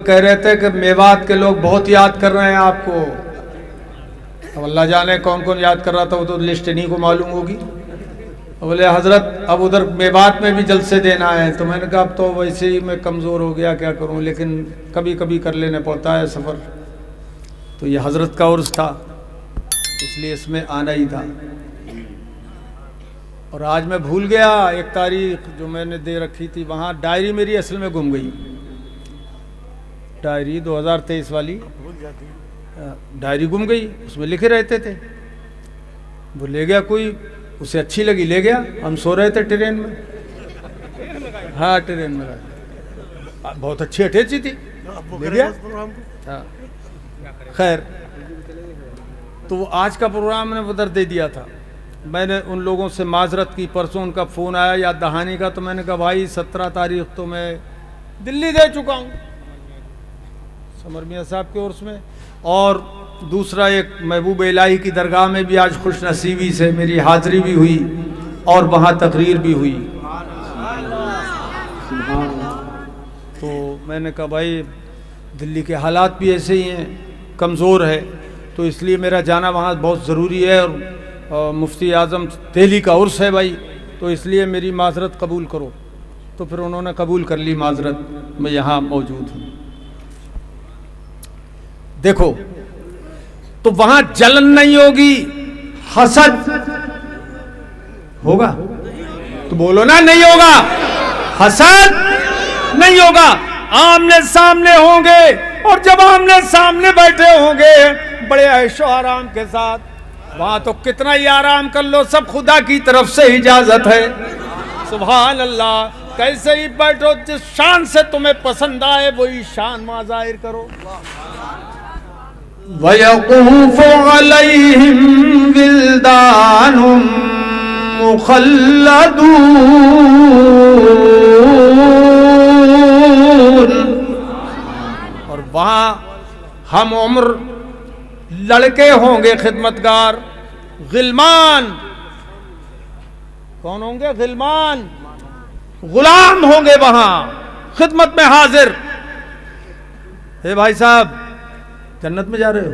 कह रहे थे कि मेवात के लोग बहुत याद कर रहे हैं आपको। अब अल्लाह जाने कौन कौन याद कर रहा था, वो तो लिस्ट नहीं को मालूम होगी। बोले हजरत अब उधर मेवात में भी जलसे देना है, तो मैंने कहा अब तो वैसे ही मैं कमज़ोर हो गया, क्या करूं, लेकिन कभी कभी कर लेने पड़ता है सफ़र। तो ये हजरत का उर्स था, इसलिए इसमें आना ही था। और आज मैं भूल गया एक तारीख जो मैंने दे रखी थी, वहाँ डायरी मेरी असल में गुम गई। डायरी 2023 वाली डायरी गुम गई, उसमें लिखे रहते थे। वो ले गया कोई, उसे अच्छी लगी ले गया। हम सो रहे थे ट्रेन में, हाँ ट्रेन में, बहुत अच्छी अटैची थी, ले गया। हाँ खैर, तो आज का प्रोग्राम मैंने उधर दे दिया था। मैंने उन लोगों से माजरत की, परसों उनका फ़ोन आया याद दहानी का, तो मैंने कहा भाई 17 तारीख तो मैं दिल्ली दे चुका हूँ समर मियाँ साहब के उर्स में। और दूसरा एक महबूब इलाही की दरगाह में भी आज खुश नसीबी से मेरी हाज़िरी भी हुई और वहाँ तकरीर भी हुई। तो मैंने कहा भाई दिल्ली के हालात भी ऐसे ही हैं, कमज़ोर है, तो इसलिए मेरा जाना वहाँ बहुत ज़रूरी है। और मुफ्ती आज़म दिल्ली का उर्स है भाई, तो इसलिए मेरी माज़रत कबूल करो। तो फिर उन्होंने कबूल कर ली माज़रत, मैं यहाँ मौजूद हूँ। देखो, तो वहां जलन नहीं होगी, हसद होगा? तो बोलो ना नहीं होगा, हसद नहीं होगा। आमने सामने होंगे, और जब आमने सामने बैठे होंगे बड़े ऐशो आराम के साथ, वहां तो कितना ही आराम कर लो, सब खुदा की तरफ से इजाजत है। सुभान अल्लाह, कैसे ही बैठो, जिस शान से तुम्हें पसंद आए वही शान वहां जाहिर करो। वयक़ूफ़ु अलैहिम विल्दानुम मुख़ल्लदून, और वहाँ हम उम्र लड़के होंगे खिदमतगार, गिलमान। कौन होंगे? गिलमान, गुलाम होंगे वहाँ खिदमत में हाजिर। हे भाई साहब, जन्नत में जा रहे हो,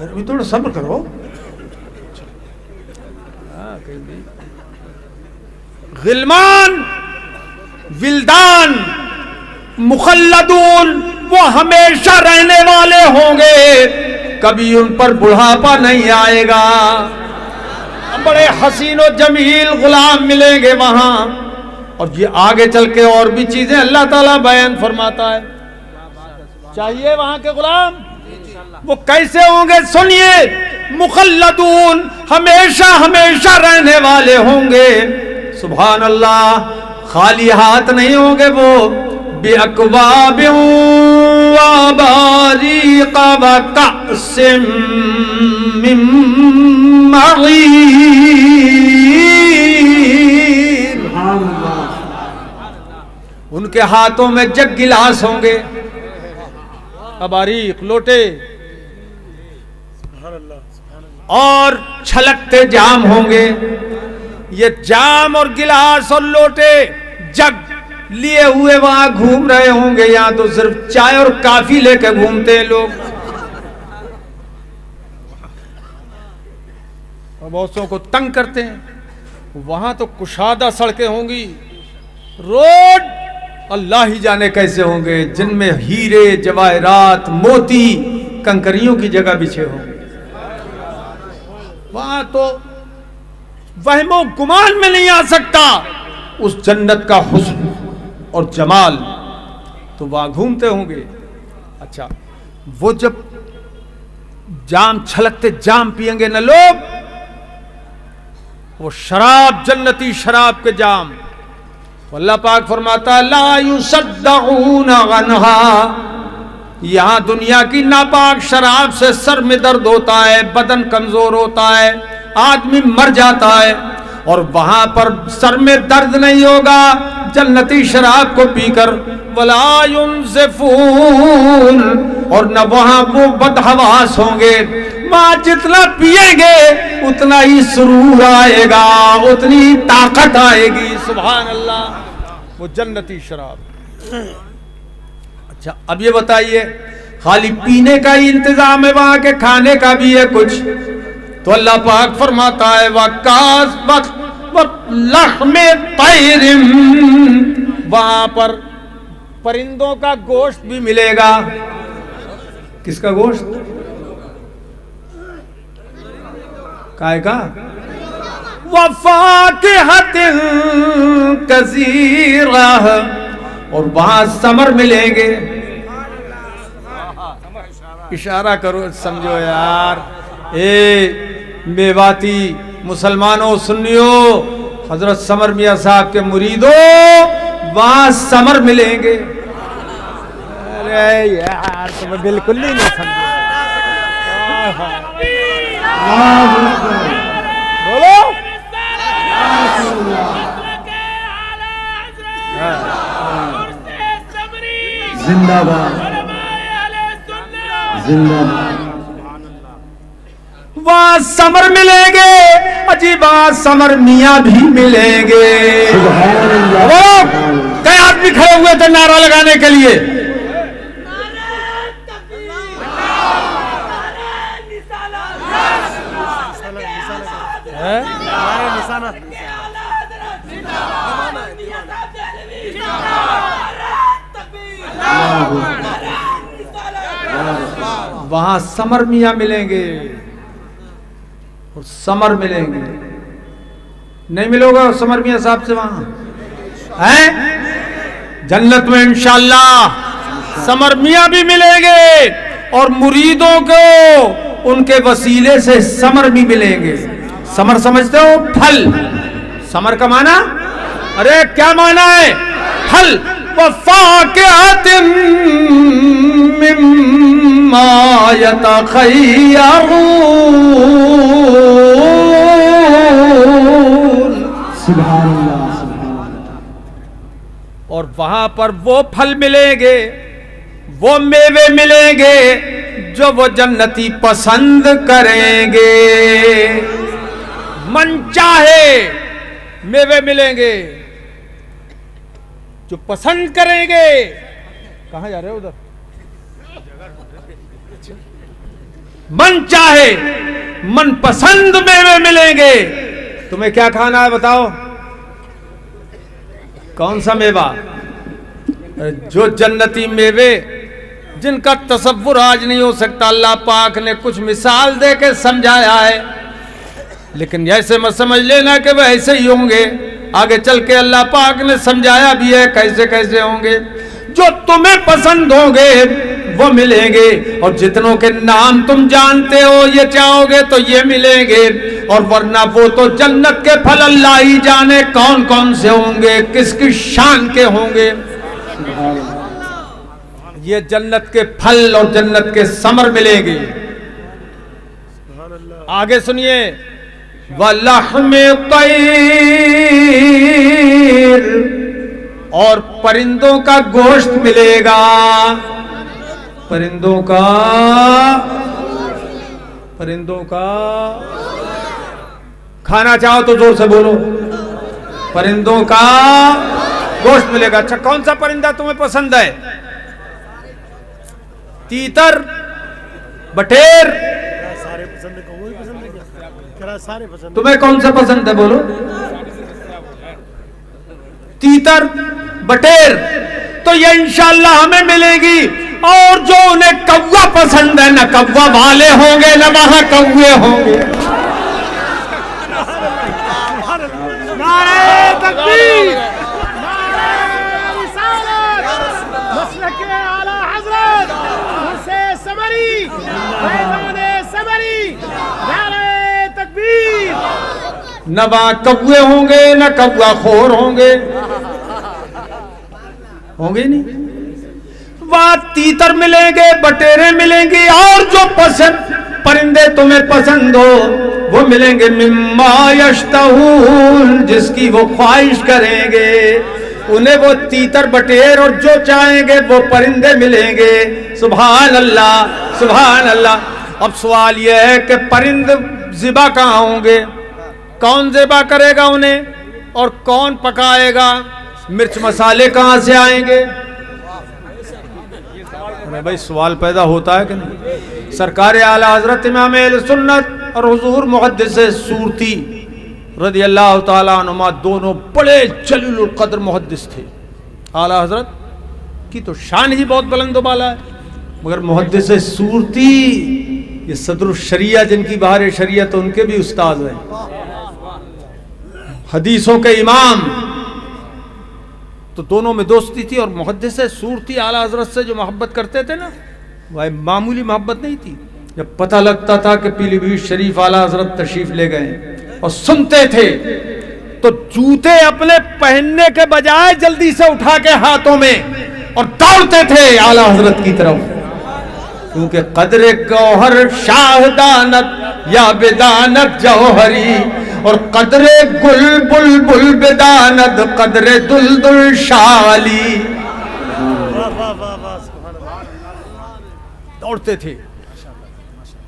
अभी थोड़ा सब्र करो। गिलमान, विल्दान, मुखल्लदून, वो हमेशा रहने वाले होंगे, कभी उन पर बुढ़ापा नहीं आएगा। बड़े हसीन और जमील गुलाम मिलेंगे वहां। और ये आगे चल के और भी चीजें अल्लाह ताला बयान फरमाता है। चाहिए वहां के गुलाम, वो कैसे होंगे सुनिए। मुखल्लदून, हमेशा हमेशा रहने वाले होंगे। सुभान अल्लाह, खाली हाथ नहीं होंगे वो। बिअक्वाबिन व बारीक़ व कअसिम मिन मईन, उनके हाथों में जग गिलास होंगे, अबारीक लोटे, और छलकते जाम होंगे। ये जाम और गिलास और लोटे जग लिए हुए वहां घूम रहे होंगे। यहां तो सिर्फ चाय और काफी लेके घूमते हैं लोग, और बहुतों को तंग करते हैं। वहां तो कुशादा सड़कें होंगी, रोड अल्लाह ही जाने कैसे होंगे, जिनमें हीरे जवाहरात मोती कंकरियों की जगह बिछे होंगे। वहां तो वहमो गुमान में नहीं आ सकता उस जन्नत का हुस्न और जमाल। तो वहां घूमते होंगे। अच्छा, वो जब जाम छलकते जाम पिएंगे ना लोग, वो शराब, जन्नती शराब के जाम। अल्लाह पाक फरमाता ला युसद्दऊन अन्हा, यहां दुनिया की नापाक शराब से सर में दर्द होता है, बदन कमजोर होता है, आदमी मर जाता है। और वहां पर सर में दर्द नहीं होगा जन्नती शराब को पीकर। वला युनज़िफून, और न वहां वो बदहवास होंगे। वहां जितना पिएंगे उतना ही सुरूर आएगा, उतनी ताकत आएगी। सुभान अल्लाह, वो जन्नती शराब। अच्छा अब ये बताइए, खाली पीने का ही इंतजाम है वहां के, खाने का भी है कुछ? तो अल्लाह पाक फरमाता है वहां पर परिंदों का गोश्त भी मिलेगा। किसका गोश्त? काय का? वफाकिहतिन कसीरा, और वहां समर मिलेंगे। इशारा करो, समझो यार। मेवाती मुसलमानों, सुन्नियों, हजरत समर मियां साहब के मुरीदों, वहां समर मिलेंगे। अरे यार तुम्हें बिल्कुल ही नहीं समझे। बोलो जिंदाबाद जिंदाबाद। वहां समर मिलेंगे, अजी वहां समर मियां भी मिलेंगे। वो कई आदमी खड़े हुए थे नारा लगाने के लिए। वहां समर मियां मिलेंगे और समर मिलेंगे। नहीं मिलोगा समर मियां साहब से वहां हैं? जन्नत में इंशाअल्लाह समर मियां भी मिलेंगे और मुरीदों को उनके वसीले से समर भी मिलेंगे। समर समझते हो? फल। समर का माना, अरे क्या माना है? फल। वफ़ाकिहतिन मिम्मा यतखय्यरून। सुभान अल्लाह सुभान अल्लाह। और वहां पर वो फल मिलेंगे, वो मेवे मिलेंगे जो वो जन्नती पसंद करेंगे। मन चाहे मेवे मिलेंगे जो पसंद करेंगे। कहां जा रहे हो? उधर। मन चाहे, मन पसंद मेवे मिलेंगे। तुम्हें क्या खाना है बताओ? कौन सा मेवा? जो जन्नती मेवे जिनका तसव्वुर आज नहीं हो सकता। अल्लाह पाक ने कुछ मिसाल दे के समझाया है, लेकिन ऐसे मत समझ लेना कि वह ऐसे ही होंगे। आगे चल के अल्लाह पाक ने समझाया भी है कैसे कैसे होंगे। जो तुम्हें पसंद होंगे वो मिलेंगे, और जितनों के नाम तुम जानते हो ये चाहोगे तो ये मिलेंगे। और वरना वो तो जन्नत के फल अल्लाह ही जाने कौन कौन से होंगे, किस किस शान के होंगे। ये जन्नत के फल और जन्नत के समर मिलेंगे। आगे सुनिए, वलहमे तैर, और परिंदों का गोश्त मिलेगा। परिंदों का खाना चाहो तो जोर से बोलो। परिंदों का गोश्त मिलेगा। अच्छा कौन सा परिंदा तुम्हें पसंद है? तीतर, बटेर, सारे पसंद है। वही पसंद है क्या? सारे पसंद। तुम्हें कौन सा पसंद है बोलो? तीतर, बटेर, तो ये इंशाअल्लाह हमें मिलेगी। और जो उन्हें कौवा पसंद है, न कौवा वाले होंगे न वहां कौवे होंगे। नारे तकबीर, नारे रिसालत, मसलके आला हज़रत हुसैन समरी, फैज़ाने समरी, नारे तकबीर। न वहां कौवे होंगे न कौवा खोर होंगे, होंगे नहीं। वहां तीतर मिलेंगे, बटेरे मिलेंगी, और जो पसंद परिंदे तुम्हें पसंद हो वो मिलेंगे। मिम्मा यश्तहून, जिसकी वो ख्वाहिश करेंगे उन्हें वो तीतर, बटेर और जो चाहेंगे वो परिंदे मिलेंगे। सुभान अल्लाह सुभान अल्लाह। अब सवाल यह है कि परिंद ज़िबा कहाँ होंगे? कौन ज़िबा करेगा उन्हें और कौन पकाएगा? मिर्च मसाले कहां से आएंगे? अरे भाई सवाल पैदा होता है कि नहीं। सरकार आला हजरत इमाम अहले सुन्नत और हुजूर मुहद्दिस सूरती रज़ी अल्लाह ताला अन्हुमा दोनों बड़े जलीलुल कद्र मुहद्दिस थे। आला हजरत की तो शान ही बहुत बुलंद बाला है, मगर मुहद्दिस सूरती ये सदरुल शरिया जिनकी बहार शरीयत उनके भी उस्ताद हैं, हदीसों के इमाम। तो दोनों में दोस्ती थी और मुहद्दिस सूरती आला हजरत से जो मोहब्बत करते थे ना, वह मामूली मोहब्बत नहीं थी। जब पता लगता था कि पीलीभीत शरीफ आला हजरत तशरीफ ले गए और सुनते थे तो जूते अपने पहनने के बजाय जल्दी से उठा के हाथों में और दौड़ते थे आला हजरत की तरफ, क्योंकि कदरे गौहर शाहदानत या बेदानत जौहरी और कदरे गुल बुलबुल बेदानत कदरे दुलदुल शाली। दौड़ते थे।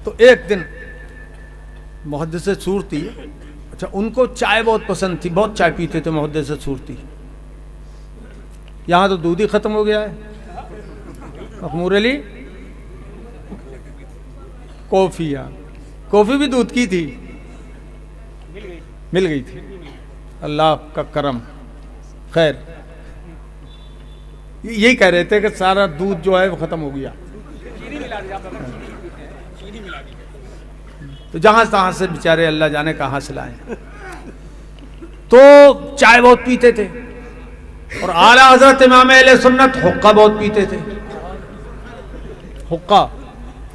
तो एक दिन मुहद्दिस सूरती, अच्छा उनको चाय बहुत पसंद थी, बहुत चाय पीते थे मुहद्दिस सूरती। यहाँ तो दूध ही खत्म हो गया है। मखमूर अली कॉफी, यहाँ कॉफी भी दूध की थी, मिल गई थी, अल्लाह का करम। खैर यही कह रहे थे कि सारा दूध जो है वो खत्म हो गया, तो जहां तहां से बेचारे अल्लाह जाने कहां से लाए। तो चाय बहुत पीते थे और आला हजरत इमाम अहले सुन्नत हुक्का बहुत पीते थे। हुक्का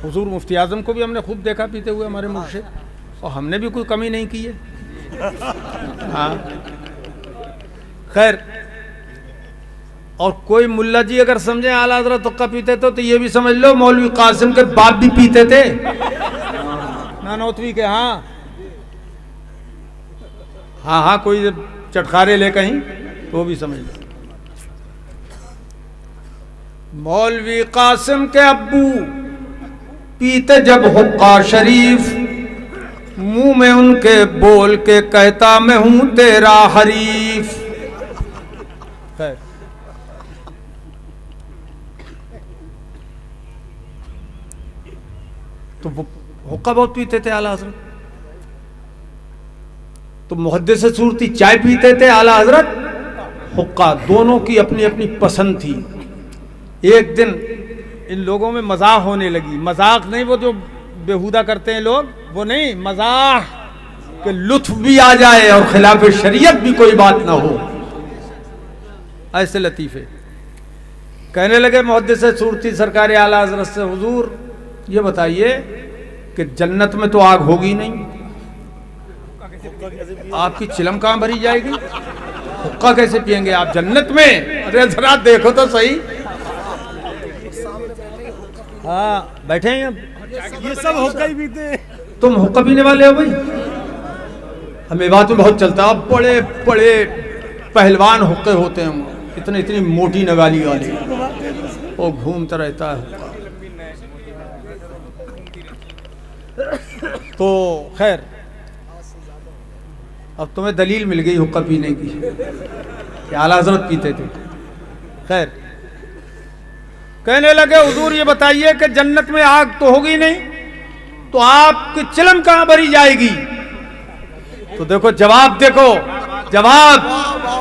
हुजूर मुफ्ती आजम को भी हमने खूब देखा पीते हुए, हमारे मुर्शिद, और हमने भी कोई कमी नहीं की है। हाँ खैर, और कोई मुल्ला जी अगर समझे आला हजरत हुक्का पीते तो ये भी समझ लो मौलवी कासिम के बाप भी पीते थे, नानौतवी के। हाँ हाँ हाँ, कोई चटखारे ले कहीं तो भी समझ लो। मौलवी कासिम के अब्बू पीते जब हुक्का शरीफ, मुंह में उनके बोल के कहता मैं हूं तेरा हरीफ। तो वो हुक्का बहुत पीते थे आला हजरत। तो मुहद्दिस सूरती चाय पीते थे, आला हजरत हुक्का। दोनों की अपनी अपनी पसंद थी। एक दिन इन लोगों में मजाक होने लगी। मजाक नहीं, वो जो बेहुदा करते हैं लोग, वो नहीं, मजाक के लुत्फ भी आ जाए और खिलाफ शरीयत भी कोई बात ना हो, ऐसे लतीफे। कहने लगे मुहद्दिस सूरती सरकार आला हजरत से, हुजूर ये बताइए कि जन्नत में तो आग होगी नहीं, आपकी चिलम कहां भरी जाएगी? हुक्का कैसे पिएंगे आप जन्नत में? अरे जरा देखो तो सही। हाँ बैठे हैं अब, ये सब हुक्का ही पीते। तुम हुक्का पीने वाले हो भाई? हमें बात में बहुत चलता है, बड़े बड़े पहलवान हुक्के होते हैं, इतनी इतनी मोटी नगाली वाले, वो घूमता रहता है हुक्का। तो खैर अब तुम्हें दलील मिल गई हुक्का पीने की कि आला हजरत पीते थे। खैर कहने लगे, हुजूर ये बताइए कि जन्नत में आग तो होगी नहीं, तो आपकी चिलम कहां भरी जाएगी? तो देखो जवाब, देखो जवाब।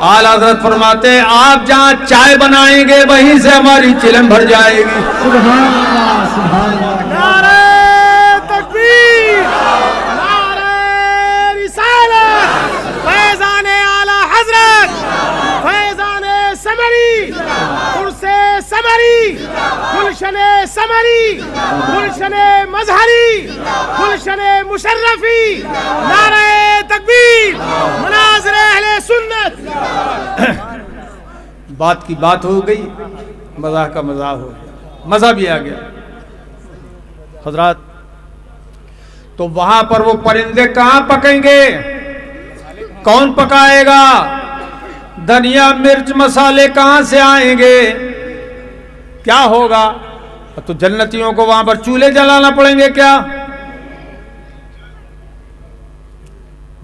आला हजरत फरमाते, आप जहां चाय बनाएंगे वहीं से हमारी चिलम भर जाएगी। सुभान अल्लाह, सुभान अल्लाह। नारे तकबीर, नारे रिसालत, फैज़ाने आला हजरत, फैज़ाने समरी, कुर्से समरी, गुलशने समरी, गुलशने मजहरी, गुलशने मुशर्रफी, नारे तकबीर, मुनाज़िरे अहले सुन्नत। बात की बात हो गई, मजाक का मजाक हो गया, मजा भी आ गया हजरात। तो वहां पर वो परिंदे कहां पकेंगे? कौन पकाएगा? धनिया मिर्च मसाले कहां से आएंगे? क्या होगा? तो जन्नतियों को वहां पर चूल्हे जलाना पड़ेंगे क्या?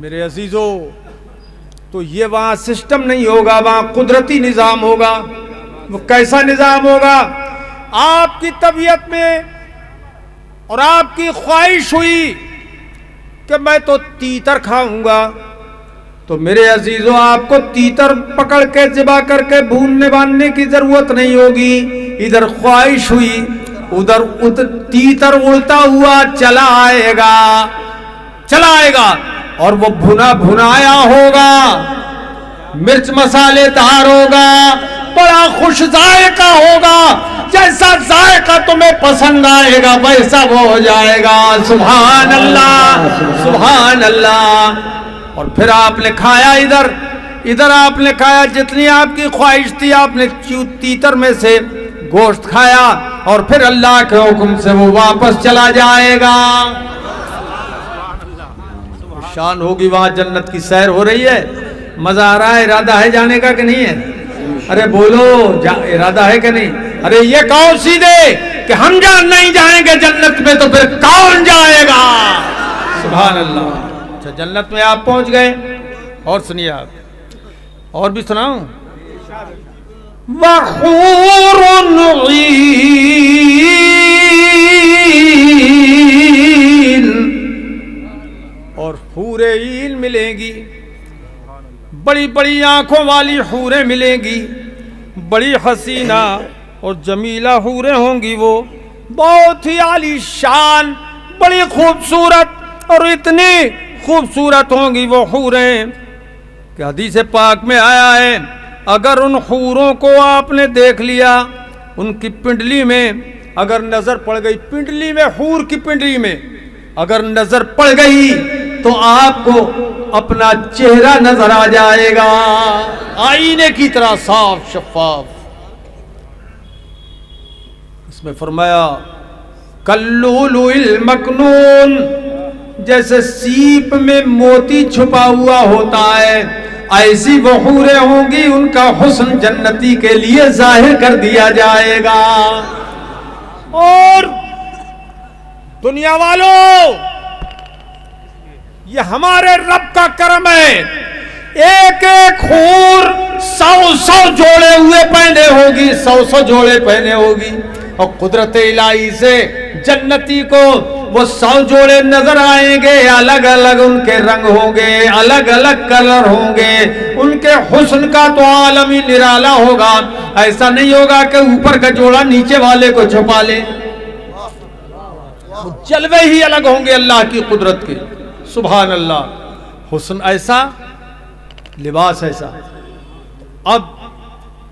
मेरे अजीजों, तो ये वहां सिस्टम नहीं होगा, वहां कुदरती निजाम होगा। वो कैसा निजाम होगा? आपकी तबीयत में और आपकी ख्वाहिश हुई कि मैं तो तीतर खाऊंगा, तो मेरे अजीजों आपको तीतर पकड़ के जिबा करके भूनने बांधने की जरूरत नहीं होगी। इधर ख्वाहिश हुई, उधर तीतर उड़ता हुआ चला आएगा और वो भुना भुनाया होगा, मिर्च मसालेदार होगा, बड़ा खुश जायका होगा। जैसा जायका तुम्हें पसंद आएगा वैसा वो हो जाएगा। सुभान अल्लाह, सुभान अल्लाह। और फिर आपने खाया, इधर आपने खाया, जितनी आपकी ख्वाहिश थी आपने तीतर में से गोश्त खाया और फिर अल्लाह के हुक्म से वो वापस चला जाएगा। शान होगी, वहां जन्नत की सैर हो रही है, मजा आ रहा है। इरादा है जाने का कि नहीं है? अरे बोलो, इरादा है कि नहीं? अरे ये कहो सीधे कि हम नहीं जाएंगे जन्नत में, तो फिर कौन जाएगा? सुभान अल्लाह। अच्छा, जन्नत में आप पहुंच गए, और सुनिए आप, और भी सुनाऊं? वहूरुन ईन, और हूरे ईन मिलेंगी, बड़ी बड़ी आंखों वाली हूरें मिलेंगी, बड़ी हसीना और जमीला हूरें होंगी। वो बहुत ही आलीशान, बड़ी खूबसूरत, और इतनी खूबसूरत होंगी वो हूरें कि हदीस पाक में आया है, अगर उन हूरों को आपने देख लिया, उनकी पिंडली में अगर नजर पड़ गई, पिंडली में, हूर की पिंडली में अगर नजर पड़ गई तो आपको अपना चेहरा नजर आ जाएगा, आईने की तरह साफ शफाफ। इसमें फरमाया कल्लुलुल मकनून, जैसे सीप में मोती छुपा हुआ होता है, ऐसी वो हूरें होंगी, उनका हुस्न जन्नती के लिए जाहिर कर दिया जाएगा। और दुनिया वालों, ये हमारे रब का करम है, एक एक हूर 100 जोड़े हुए पहने होगी, 100 जोड़े पहने होगी। और कुदरत इलाही से जन्नती को वो 100 जोड़े नजर आएंगे, अलग अलग उनके रंग होंगे, अलग अलग कलर होंगे, उनके हुस्न का तो आलम ही निराला होगा। ऐसा नहीं होगा कि ऊपर का जोड़ा नीचे वाले को छुपा ले, जलवे ही अलग होंगे अल्लाह की कुदरत के। सुभान अल्लाह, हुस्न ऐसा, लिबास ऐसा। अब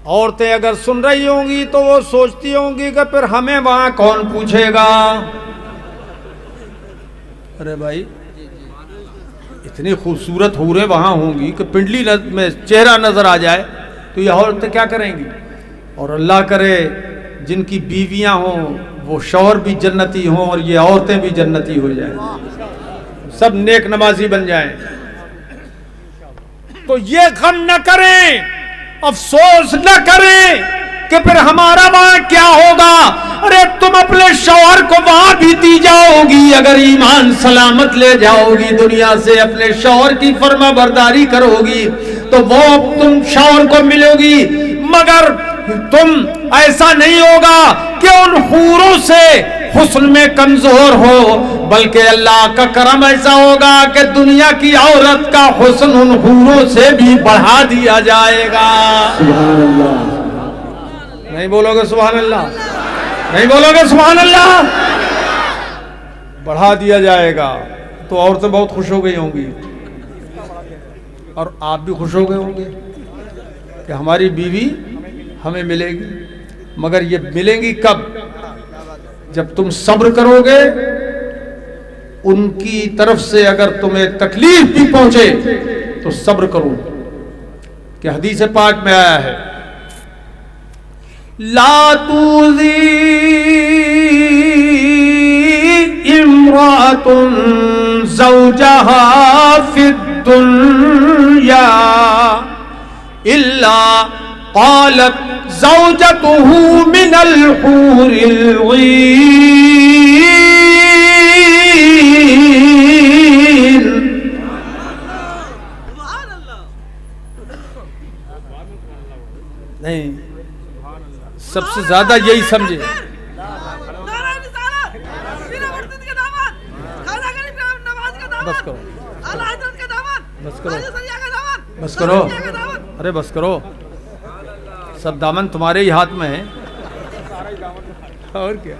औरतें अगर सुन रही होंगी तो वो सोचती होंगी कि फिर हमें वहां कौन पूछेगा। अरे भाई, इतनी खूबसूरत हूरें वहां होंगी कि पिंडली में चेहरा नजर आ जाए, तो ये औरतें क्या करेंगी? और अल्लाह करे जिनकी बीवियां हों वो शौहर भी जन्नती हों और ये औरतें भी जन्नती हो जाएं, सब नेक नमाजी बन जाएं। तो ये गम न करें, अफसोस न करें कि फिर हमारा वहां क्या होगा। अरे तुम अपने शौहर को वहां भी दी जाओगी, अगर ईमान सलामत ले जाओगी दुनिया से, अपने शौहर की फर्मा बरदारी करोगी तो वो तुम शौहर को मिलोगी। मगर तुम ऐसा नहीं होगा कि उन हूरों से हुस्न में कमजोर हो, बल्कि अल्लाह का करम ऐसा होगा कि दुनिया की औरत का हुस्न उन हूरों से भी बढ़ा दिया जाएगा। सुभान अल्लाह। नहीं बोलोगे सुभान अल्लाह? नहीं बोलोगे सुभान अल्लाह? बढ़ा दिया जाएगा। तो औरतें बहुत खुश हो गई होंगी और आप भी खुश हो गए होंगे कि हमारी बीवी हमें मिलेगी। मगर ये मिलेंगी कब? जब तुम सब्र करोगे, उनकी तरफ से अगर तुम्हें तकलीफ भी पहुंचे तो सब्र करो। कि हदीस पाक में आया है, ला तूज़ी इम्रातुन ज़ौजहा फिद्दुन्या इल्ला क़ालत ज़ौजतुहु मिनल हूरिल ईन। नहीं, सबसे ज्यादा यही समझे, बस करो, बस करो, बस करो, अरे बस करो, सब दामन तुम्हारे ही हाथ में है और क्या।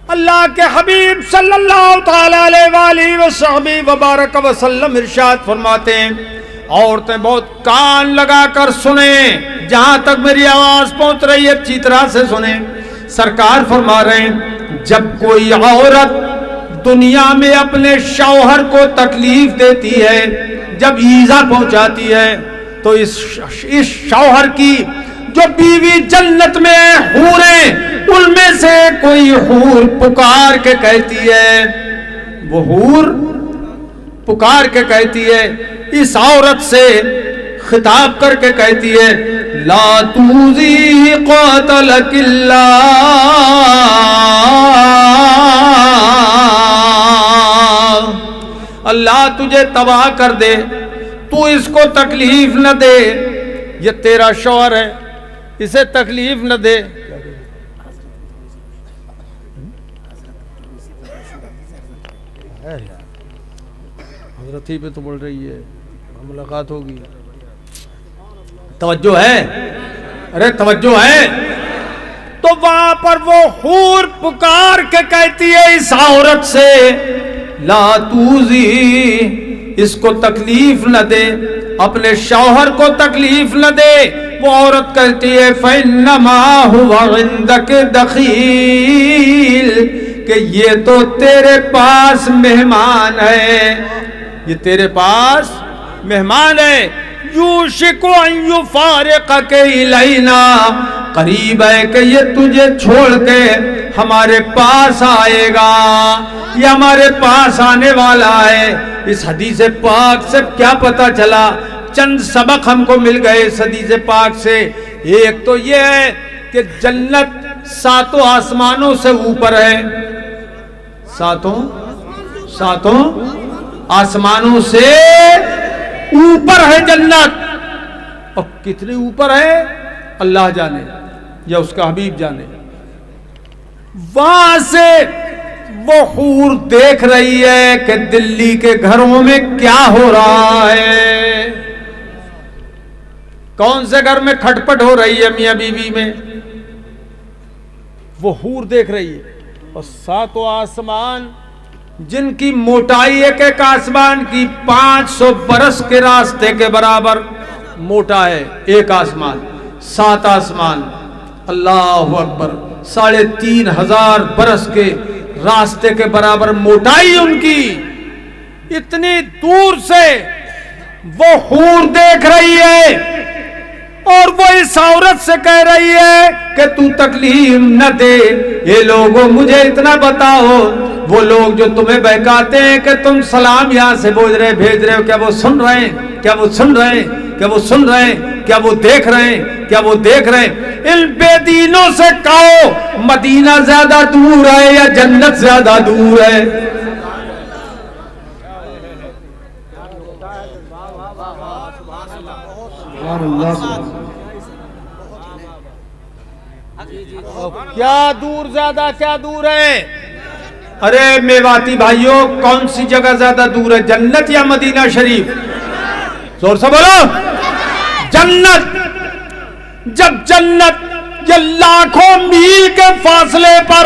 अल्लाह के हबीब सल्लल्लाहु ताला अलैहि वसल्लम इरशाद फरमाते हैं, औरतें बहुत कान लगाकर सुने, जहां तक मेरी आवाज पहुंच रही है अच्छी तरह से सुने। सरकार फरमा रहे हैं, जब कोई औरत दुनिया में अपने शौहर को तकलीफ देती है, जब ईजा पहुंचाती है, तो इस शौहर की जो बीवी जन्नत में है, हूरें, उनमें से कोई हूर पुकार के कहती है, वो हूर पुकार के कहती है, इस औरत से खिताब करके कहती है, ला तूज़ी क़ातलकिल्ला, अल्लाह तुझे तबाह कर दे, तू इसको तकलीफ न दे, ये तेरा शौहर है, इसे तकलीफ न दे। हजरत ही पे तो बोल रही है, मुलाकात होगी, तवज्जो है, अरे तवज्जो है। तो वहां पर वो हूर पुकार के कहती है इस औरत से, ला तूज़ी, इसको तकलीफ न दे, अपने शौहर को तकलीफ न दे। वो औरत कहती है, फ़इन्नमा हुवा इंदक दखील, कि ये तो तेरे पास मेहमान है, ये तेरे पास मेहमान है। यूशिकु अन युफारिक़क इलैना, करीब है कि ये तुझे छोड़ के हमारे पास आएगा, ये हमारे पास आने वाला है। इस हदीस पाक से क्या पता चला? चंद सबक हमको मिल गए इस हदीस पाक से। एक तो ये है कि जन्नत सातों आसमानों से ऊपर है, सातों आसमानों से ऊपर है जन्नत। और कितने ऊपर है अल्लाह जाने या उसका हबीब जाने। वहां से वो हूर देख रही है कि दिल्ली के घरों में क्या हो रहा है, कौन से घर में खटपट हो रही है मियां बीवी में, वो हूर देख रही है। और सातों आसमान जिनकी मोटाई एक आसमान की 500 बरस के रास्ते के बराबर मोटा है एक आसमान, 7 आसमान, अल्लाह अकबर, 3500 बरस के रास्ते के बराबर मोटाई उनकी। इतनी दूर से वो हूर देख रही है और वो इस औरत से कह रही है कि तू तकलीफ न दे। ये लोगों मुझे इतना बताओ, वो लोग जो तुम्हें बहकाते हैं कि तुम सलाम यहां से भेज रहे हो, क्या वो सुन रहे हैं? क्या वो सुन रहे हैं? क्या वो सुन रहे हैं? क्या वो देख रहे हैं? क्या वो देख रहे हैं? इन बेदीनों से कहो मदीना ज्यादा दूर है या जन्नत ज्यादा दूर है? क्या दूर, ज्यादा क्या दूर है? अरे मेवाती भाइयों, कौन सी जगह ज्यादा दूर है, जन्नत या मदीना शरीफ? जोर से बोलो। जन्नत। जब जन्नत ये लाखों मील के फासले पर,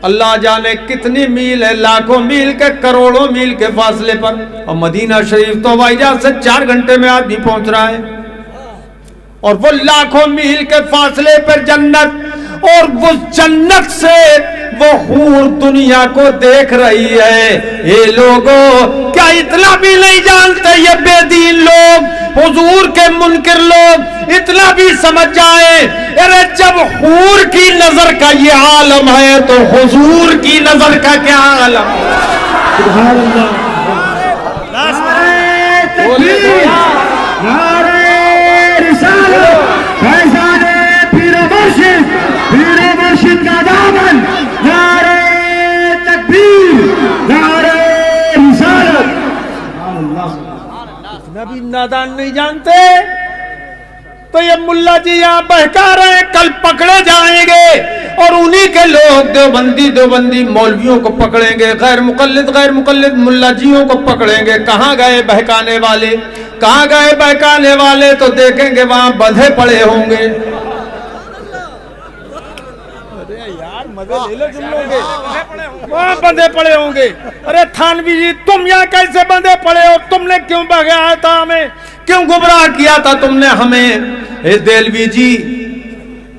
अल्लाह जाने कितनी मील है, लाखों मील के करोड़ों मील के फासले पर, और मदीना शरीफ तो हवाई जहाज से 4 घंटे में आदमी पहुंच रहा है। और वो लाखों मील के फासले पर जन्नत, और वो जन्नत से वो हूर दुनिया को देख रही है। ये लोगों क्या इतना भी नहीं जानते ये बेदीन लोग, हुजूर के मुनकिर लोग इतना भी समझ जाए, अरे जब हूर की नजर का ये आलम है तो हुजूर की नजर का क्या आलम भी नादान नहीं जानते। तो ये मुल्ला जी यहाँ बहका रहे हैं, कल पकड़े जाएंगे और उन्हीं मौलवी के लोग देवबंदी मौलवियों को पकड़ेंगे, गैर मुकल्लिद मुल्लाजियों को पकड़ेंगे। कहाँ गए बहकाने वाले, कहाँ गए बहकाने वाले, तो देखेंगे वहां बंधे पड़े होंगे। अरे यार मजे ले लो तुम लोग, वहां बंधे पड़े होंगे। अरे थानवी जी तुम यहाँ कैसे बंधे पड़े हो, तुमने क्यों भगाया था हमें, क्यों गुमराह किया था तुमने हमें। हे देलवी जी,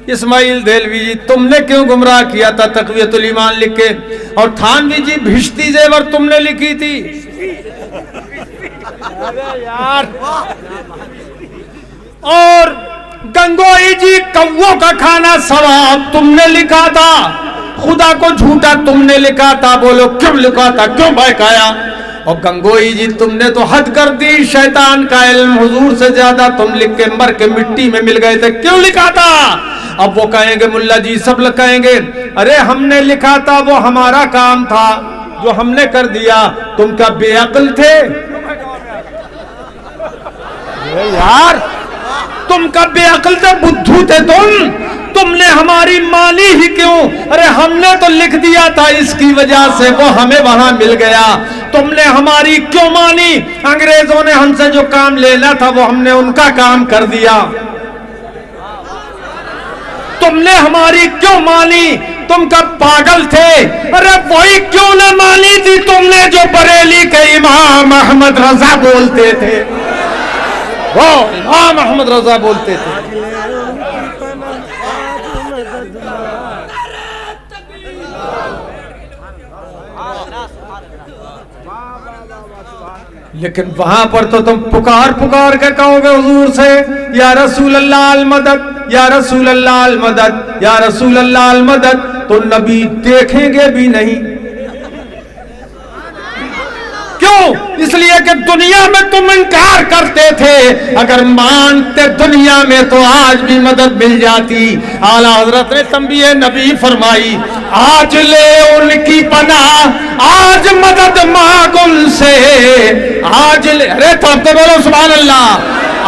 इस्माइल देलवी जी, तुमने क्यों गुमराह किया था तक़वियतुल ईमान लिख के। और थानवी जी भिश्ती ज़ेवर तुमने लिखी थी। अरे यार, और गंगोई जी कौवों का खाना सवाब तुमने लिखा था, खुदा को झूठा तुमने लिखा था। बोलो क्यों लिखा था, क्यों बहकाया। और गंगोई जी तुमने तो हद कर दी, शैतान का इल्म हुजूर से ज्यादा तुम लिख के मर के मिट्टी में मिल गए थे, क्यों लिखा था। अब वो कहेंगे, मुल्ला जी सब लोग कहेंगे, अरे हमने लिखा था, वो हमारा काम था जो हमने कर दिया, तुम क्या बेअक्ल थे। यार तुम कब बेअक्ल थे, बुद्धू थे तुमने हमारी मानी ही क्यों। अरे हमने तो लिख दिया था, इसकी वजह से वो हमें वहां मिल गया, तुमने हमारी क्यों मानी। अंग्रेजों ने हमसे जो काम लेना था वो हमने उनका काम कर दिया, तुमने हमारी क्यों मानी। तुम कब पागल थे, अरे वही क्यों न मानी थी तुमने जो बरेली के इमाम अहमद रजा बोलते थे, वो इमाम अहमद रजा बोलते थे। लेकिन वहां पर तो तुम पुकार पुकार के कहोगे हुजूर से, या रसूल अल्लाह अल मदद, या रसूल अल्लाह अल मदद, या रसूल अल्लाह अल मदद, तो नबी देखेंगे भी नहीं। क्यों? इसलिए कि दुनिया में तुम इनकार करते थे, अगर मानते दुनिया में तो आज भी मदद मिल जाती। आला हजरत ने तंबीह नबी फरमाई, आज ले उनकी पनाह, आज मदद मांग उनसे, आज ले, अरे तो बोलो सुभान अल्लाह,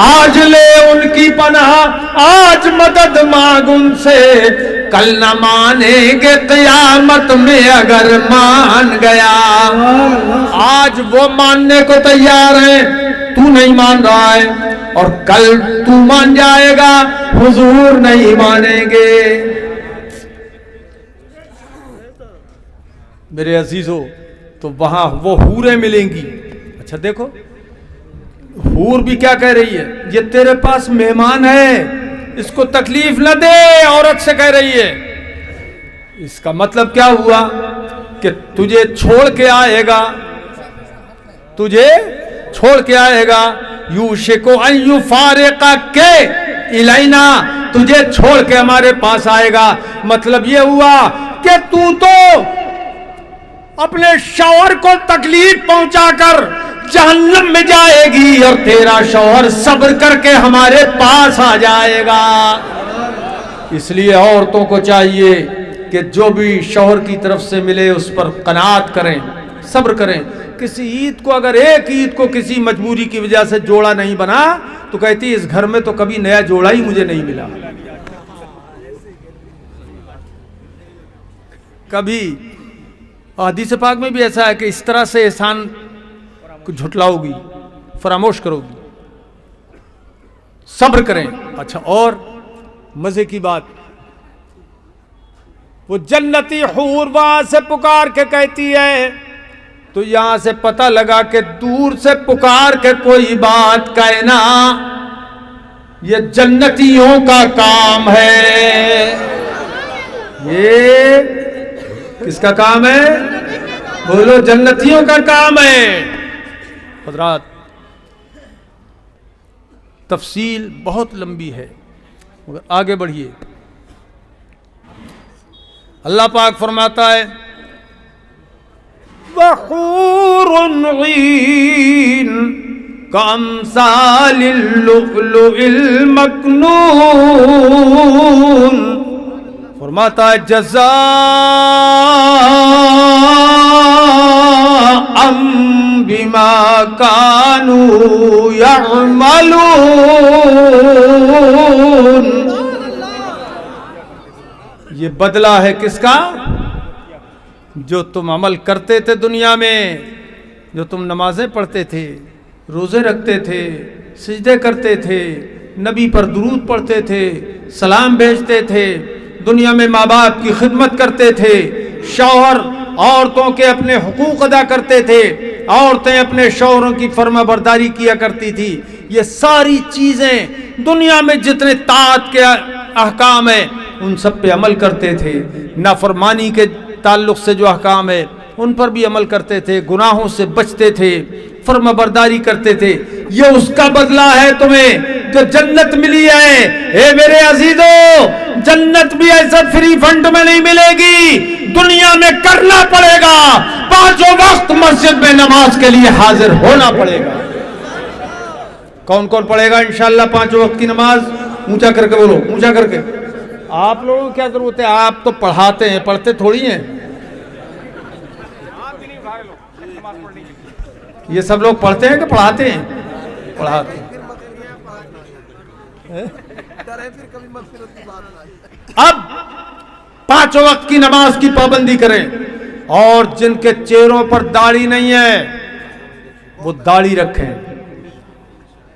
आज ले उनकी पनाह, आज मदद मांग उनसे, कल न मानेंगे क़यामत में अगर मान गया। आज वो मानने को तैयार है, तू नहीं मान रहा है, और कल तू मान जाएगा, हुजूर नहीं मानेंगे। मेरे अजीजों, तो वहां वो हूरें मिलेंगी। अच्छा देखो, हूर भी क्या कह रही है, ये तेरे पास मेहमान है, इसको तकलीफ न दे, औरत से कह रही है। इसका मतलब क्या हुआ कि तुझे छोड़ के आएगा, तुझे छोड़ के आएगा। यूशिकु अन युफारिका के इलैना, तुझे छोड़ के हमारे पास आएगा। मतलब ये हुआ कि तू तो अपने शौहर को तकलीफ पहुंचाकर जहन्नम में जाएगी, और तेरा शौहर सब्र करके हमारे पास आ जाएगा। इसलिए औरतों को चाहिए कि जो भी शौहर की तरफ से मिले उस पर कनात करें, सब्र करें। किसी ईद को, अगर एक ईद को किसी मजबूरी की वजह से जोड़ा नहीं बना, तो कहती इस घर में तो कभी नया जोड़ा ही मुझे नहीं मिला। कभी हदीस पाक में भी ऐसा है कि इस तरह से एहसान को झुटलाओगी, फरामोश करोगी, सब्र करें। अच्छा, और मजे की बात, वो जन्नती हूर वहां से पुकार के कहती है, तो यहां से पता लगा कि दूर से पुकार के कोई बात कहना ये जन्नतियों का काम है। ये किसका काम है? बोलो, जन्नतियों का काम है। हज़रात, तफसील बहुत लंबी है, मगर आगे बढ़िए। अल्लाह पाक फरमाता है, वहूरुन ईन कअम्सालिल लुअलुइल मकनून, फरमाता है जज़ाअम बिमा कानू यअमलून। ये बदला है किसका? जो तुम अमल करते थे दुनिया में, जो तुम नमाजें पढ़ते थे, रोजे रखते थे, सिजदे करते थे, नबी पर दुरूद पढ़ते थे, सलाम भेजते थे, दुनिया में माँ बाप की खिदमत करते थे, शौहर औरतों के अपने हुकूक अदा करते थे, औरतें अपने शौहरों की फर्माबरदारी किया करती थी। ये सारी चीजें दुनिया में जितने ताअत के अहकाम है उन सब पे अमल करते थे। नाफरमानी के ताल्लुक से जो अहकाम है उन पर भी अमल करते थे, गुनाहों से बचते थे, फर्माबरदारी करते थे। ये उसका बदला है तुम्हें जो जन्नत मिली है। ए मेरे अजीजों, जन्नत भी ऐसा फ्री फंड में नहीं मिलेगी, दुनिया में करना पड़ेगा। पांचों वक्त मस्जिद में नमाज के लिए हाजिर होना पड़ेगा। कौन कौन पढ़ेगा इंशाअल्लाह पांचों वक्त की नमाज? ऊंचा करके बोलो, ऊंचा करके। आप लोगों को क्या जरूरत है? आप तो पढ़ाते हैं, पढ़ते थोड़ी हैं। ये सब लोग पढ़ते हैं कि पढ़ाते हैं? पढ़ाते हैं। अब पांचों वक्त की नमाज की पाबंदी करें, और जिनके चेहरों पर दाढ़ी नहीं है वो दाढ़ी रखें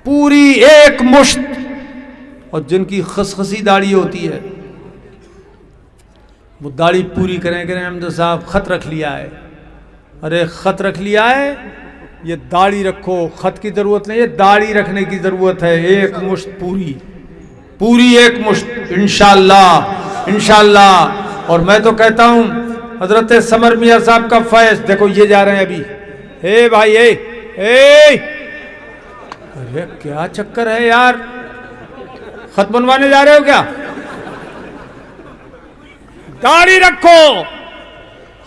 पूरी एक मुश्त, और जिनकी खसखसी दाढ़ी होती है वो दाढ़ी पूरी करें। करें हमद साहब खत रख लिया है, अरे खत रख लिया है, ये दाढ़ी रखो। खत की जरूरत नहीं है, दाढ़ी रखने की जरूरत है। एक मुश्त पूरी, पूरी एक मुश्त इंशाअल्लाह, इंशाअल्लाह। और मैं तो कहता हूं हजरत समर मियां साहब का फैज देखो, ये जा रहे हैं अभी। हे भाई, ए अरे क्या चक्कर है यार, खत बनवाने जा रहे हो क्या? दाढ़ी रखो।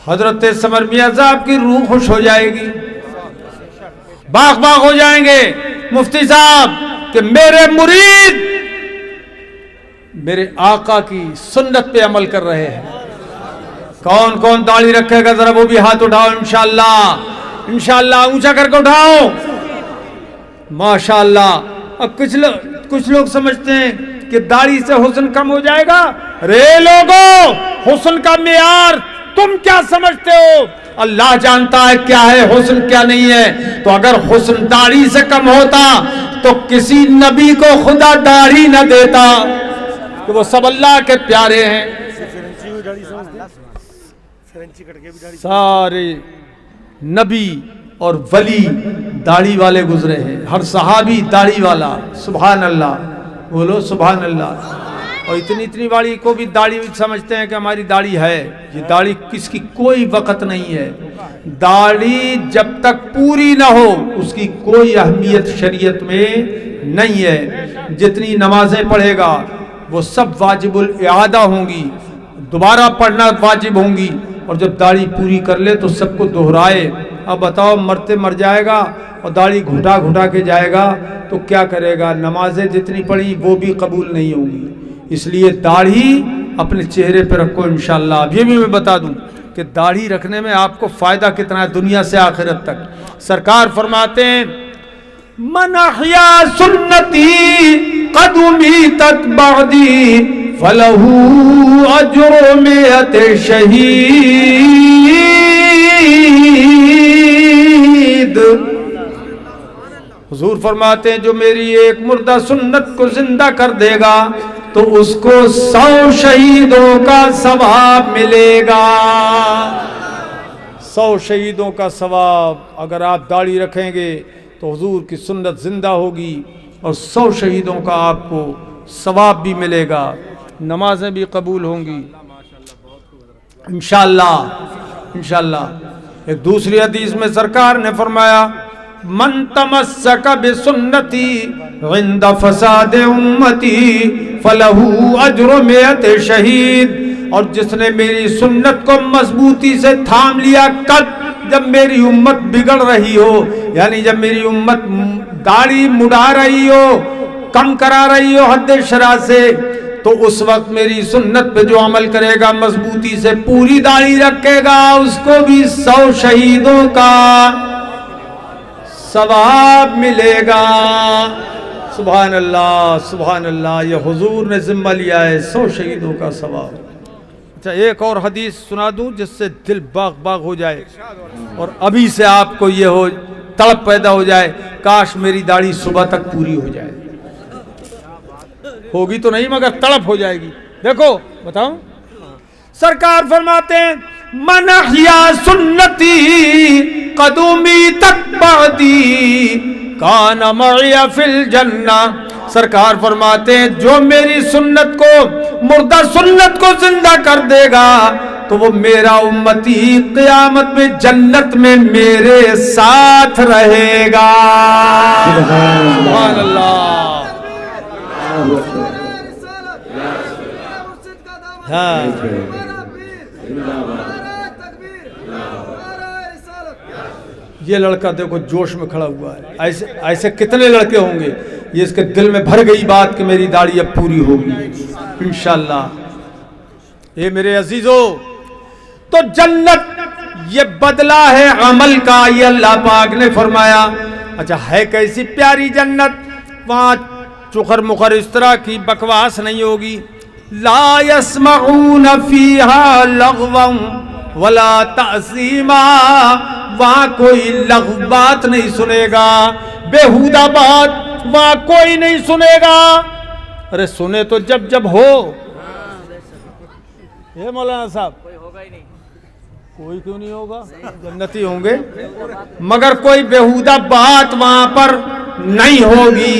हजरत समर मियां साहब की रूह खुश हो जाएगी, बाग बाग हो जाएंगे मुफ्ती साहब कि मेरे मुरीद मेरे आका की सुन्नत पे अमल कर रहे हैं। कौन कौन दाढ़ी रखेगा जरा वो भी हाथ उठाओ इंशाअल्लाह, इंशाअल्लाह। ऊंचा करके उठाओ माशाअल्लाह। अब कुछ लोग समझते हैं कि दाढ़ी से हुस्न कम हो जाएगा। रे लोगों, हुस्न का मेयार तुम क्या समझते हो? अल्लाह जानता है क्या है हुस्न क्या नहीं है। तो अगर हुस्न दाढ़ी से कम होता तो किसी नबी को खुदा दाढ़ी न देता, कि वो सब अल्लाह के प्यारे हैं। सारे नबी और वली दाढ़ी वाले गुजरे हैं, हर सहाबी दाढ़ी वाला। सुभान अल्लाह, बोलो सुभान अल्लाह। और इतनी इतनी वाली को भी दाढ़ी समझते हैं कि हमारी दाढ़ी है। ये दाढ़ी किसकी कोई वक़्त नहीं है। दाढ़ी जब तक पूरी ना हो उसकी कोई अहमियत शरीयत में नहीं है। जितनी नमाजें पढ़ेगा वो सब वाजिबुल इआदा होंगी, दोबारा पढ़ना वाजिब होंगी। और जब दाढ़ी पूरी कर ले तो सबको दोहराए। अब बताओ, मरते मर जाएगा और दाढ़ी घुटा घुटा के जाएगा तो क्या करेगा? नमाजें जितनी पढ़ी वो भी कबूल नहीं होंगी। इसलिए दाढ़ी अपने चेहरे पर रखो इंशाअल्लाह। अब ये भी मैं बता दूं कि दाढ़ी रखने में आपको फ़ायदा कितना है दुनिया से आखिरत तक। सरकार फरमाते हैं, मन अहया सुन्नती कदमी तत्बअदी फलहू अज्र मिअत शहीद। हुजूर फरमाते हैं, जो मेरी एक मुर्दा सुन्नत को जिंदा कर देगा तो उसको 100 शहीदों का सवाब मिलेगा। 100 शहीदों का सवाब। अगर आप दाढ़ी रखेंगे तो हुजूर की सुन्नत जिंदा होगी और 100 शहीदों का आपको सवाब भी मिलेगा, नमाजें भी कबूल होंगी इंशाअल्लाह, इंशाअल्लाह। एक दूसरी हदीस में सरकार ने फरमाया, मन तमस्सक बिसुन्नती इंद फसाद उम्मती फलहू अज्र मिअत शहीद। और जिसने मेरी सुन्नत को मजबूती से थाम लिया, कब जब मेरी उम्मत बिगड़ रही हो, यानी जब मेरी उम्मत दाढ़ी मुड़ा रही हो, कम करा रही हो हद शरा से, तो उस वक्त मेरी सुन्नत पे जो अमल करेगा, मजबूती से पूरी दाढ़ी रखेगा, उसको भी 100 शहीदों का सवाब मिलेगा। सुभान अल्लाह, सुभान अल्लाह। ये हुजूर ने जिम्मा लिया है 100 शहीदों का सवाब। अच्छा एक और हदीस सुना दूं जिससे दिल बाग बाग हो जाए और अभी से आपको ये हो तड़प पैदा हो जाए, काश मेरी दाढ़ी सुबह तक पूरी हो जाए। होगी तो नहीं मगर तड़प हो जाएगी। देखो बताऊं, सरकार फरमाते हैं मन अहया सुन्नती कदूमी तक बअदी कान मअया फिल जन्ना। सरकार फरमाते हैं जो मेरी सुन्नत को, मुर्दा सुन्नत को जिंदा कर देगा तो वो मेरा उम्मती क़यामत में जन्नत में मेरे साथ रहेगा। सुभान अल्लाह। हाँ ये लड़का देखो जोश में खड़ा हुआ है। ऐसे ऐसे कितने लड़के होंगे, ये इसके दिल में भर गई बात कि मेरी दाढ़ी अब पूरी होगी इंशाअल्लाह। ये मेरे अजीजों, तो जन्नत ये बदला है अमल का, ये अल्लाह पाक ने फरमाया। अच्छा है कैसी प्यारी जन्नत, वहां चुखर मुखर इस तरह की बकवास नहीं होगी। ला यस्मऊन फीहा लग़वन वला तअसीमा, वहां कोई लग़व बात नहीं सुनेगा, बेहुदा बात वहां कोई नहीं सुनेगा। अरे सुने तो जब जब हो। ये मौलाना साहब कोई होगा ही नहीं, कोई क्यों नहीं होगा, जन्नती होंगे, मगर कोई बेहुदा बात वहां पर नहीं होगी,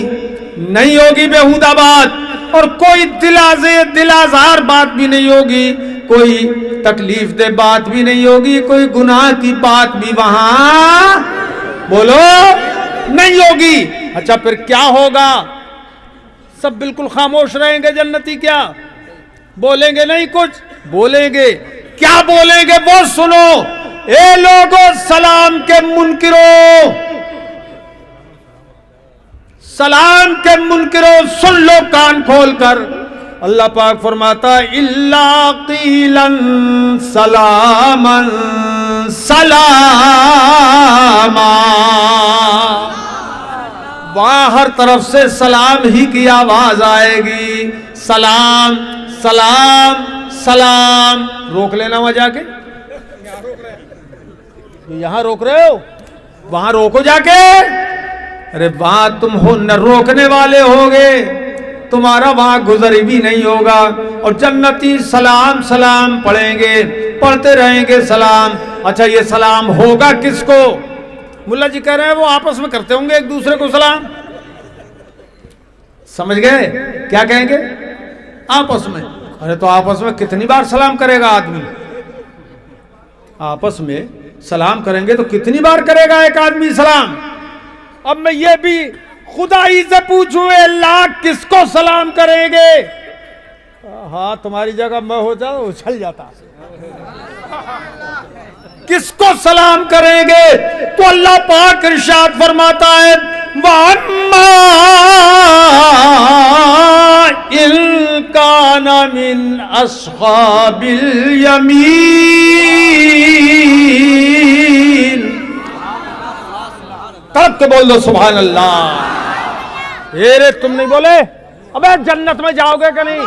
नहीं होगी बेहुदा बात, और कोई दिलाजार बात भी नहीं होगी, कोई तकलीफ दे बात भी नहीं होगी, कोई गुनाह की बात भी वहां बोलो नहीं होगी। अच्छा फिर क्या होगा, सब बिल्कुल खामोश रहेंगे जन्नती, क्या बोलेंगे नहीं, कुछ बोलेंगे, क्या बोलेंगे वो सुनो। ए लोगों सलाम के मुनकिरों, सलाम के मुनकिरों सुन लो कान खोलकर। अल्लाह पाक फरमाता इल्ला क़ीलन सलामन सलामा, वहां हर तरफ से सलाम ही की आवाज आएगी, सलाम सलाम सलाम। रोक लेना वहां जाके, यहां रोक रहे हो, वहां रोको जाके। अरे वहां तुम हो न रोकने वाले होगे, तुम्हारा वहां गुजर भी नहीं होगा। और जन्नती सलाम सलाम पढ़ेंगे, पढ़ते रहेंगे सलाम। अच्छा ये सलाम होगा किसको, मुल्ला जी कह रहे हैं वो आपस में करते होंगे एक दूसरे को सलाम, समझ गए क्या कहेंगे, आपस में। अरे तो आपस में कितनी बार सलाम करेगा आदमी, आपस में सलाम करेंगे तो कितनी बार करेगा एक आदमी सलाम। अब मैं ये भी खुदाई से पूछूं अल्लाह किसको सलाम करेंगे, हाँ तुम्हारी जगह मैं हो जाता उछल जाता, किसको सलाम करेंगे। तो अल्लाह पाक इरशाद फरमाता है वअम्मा इन काना मिन अस्हाबिल यमीन, तब के बोल दो सुभान अल्लाह। रे तुम नहीं बोले, अबे जन्नत में जाओगे कि नहीं,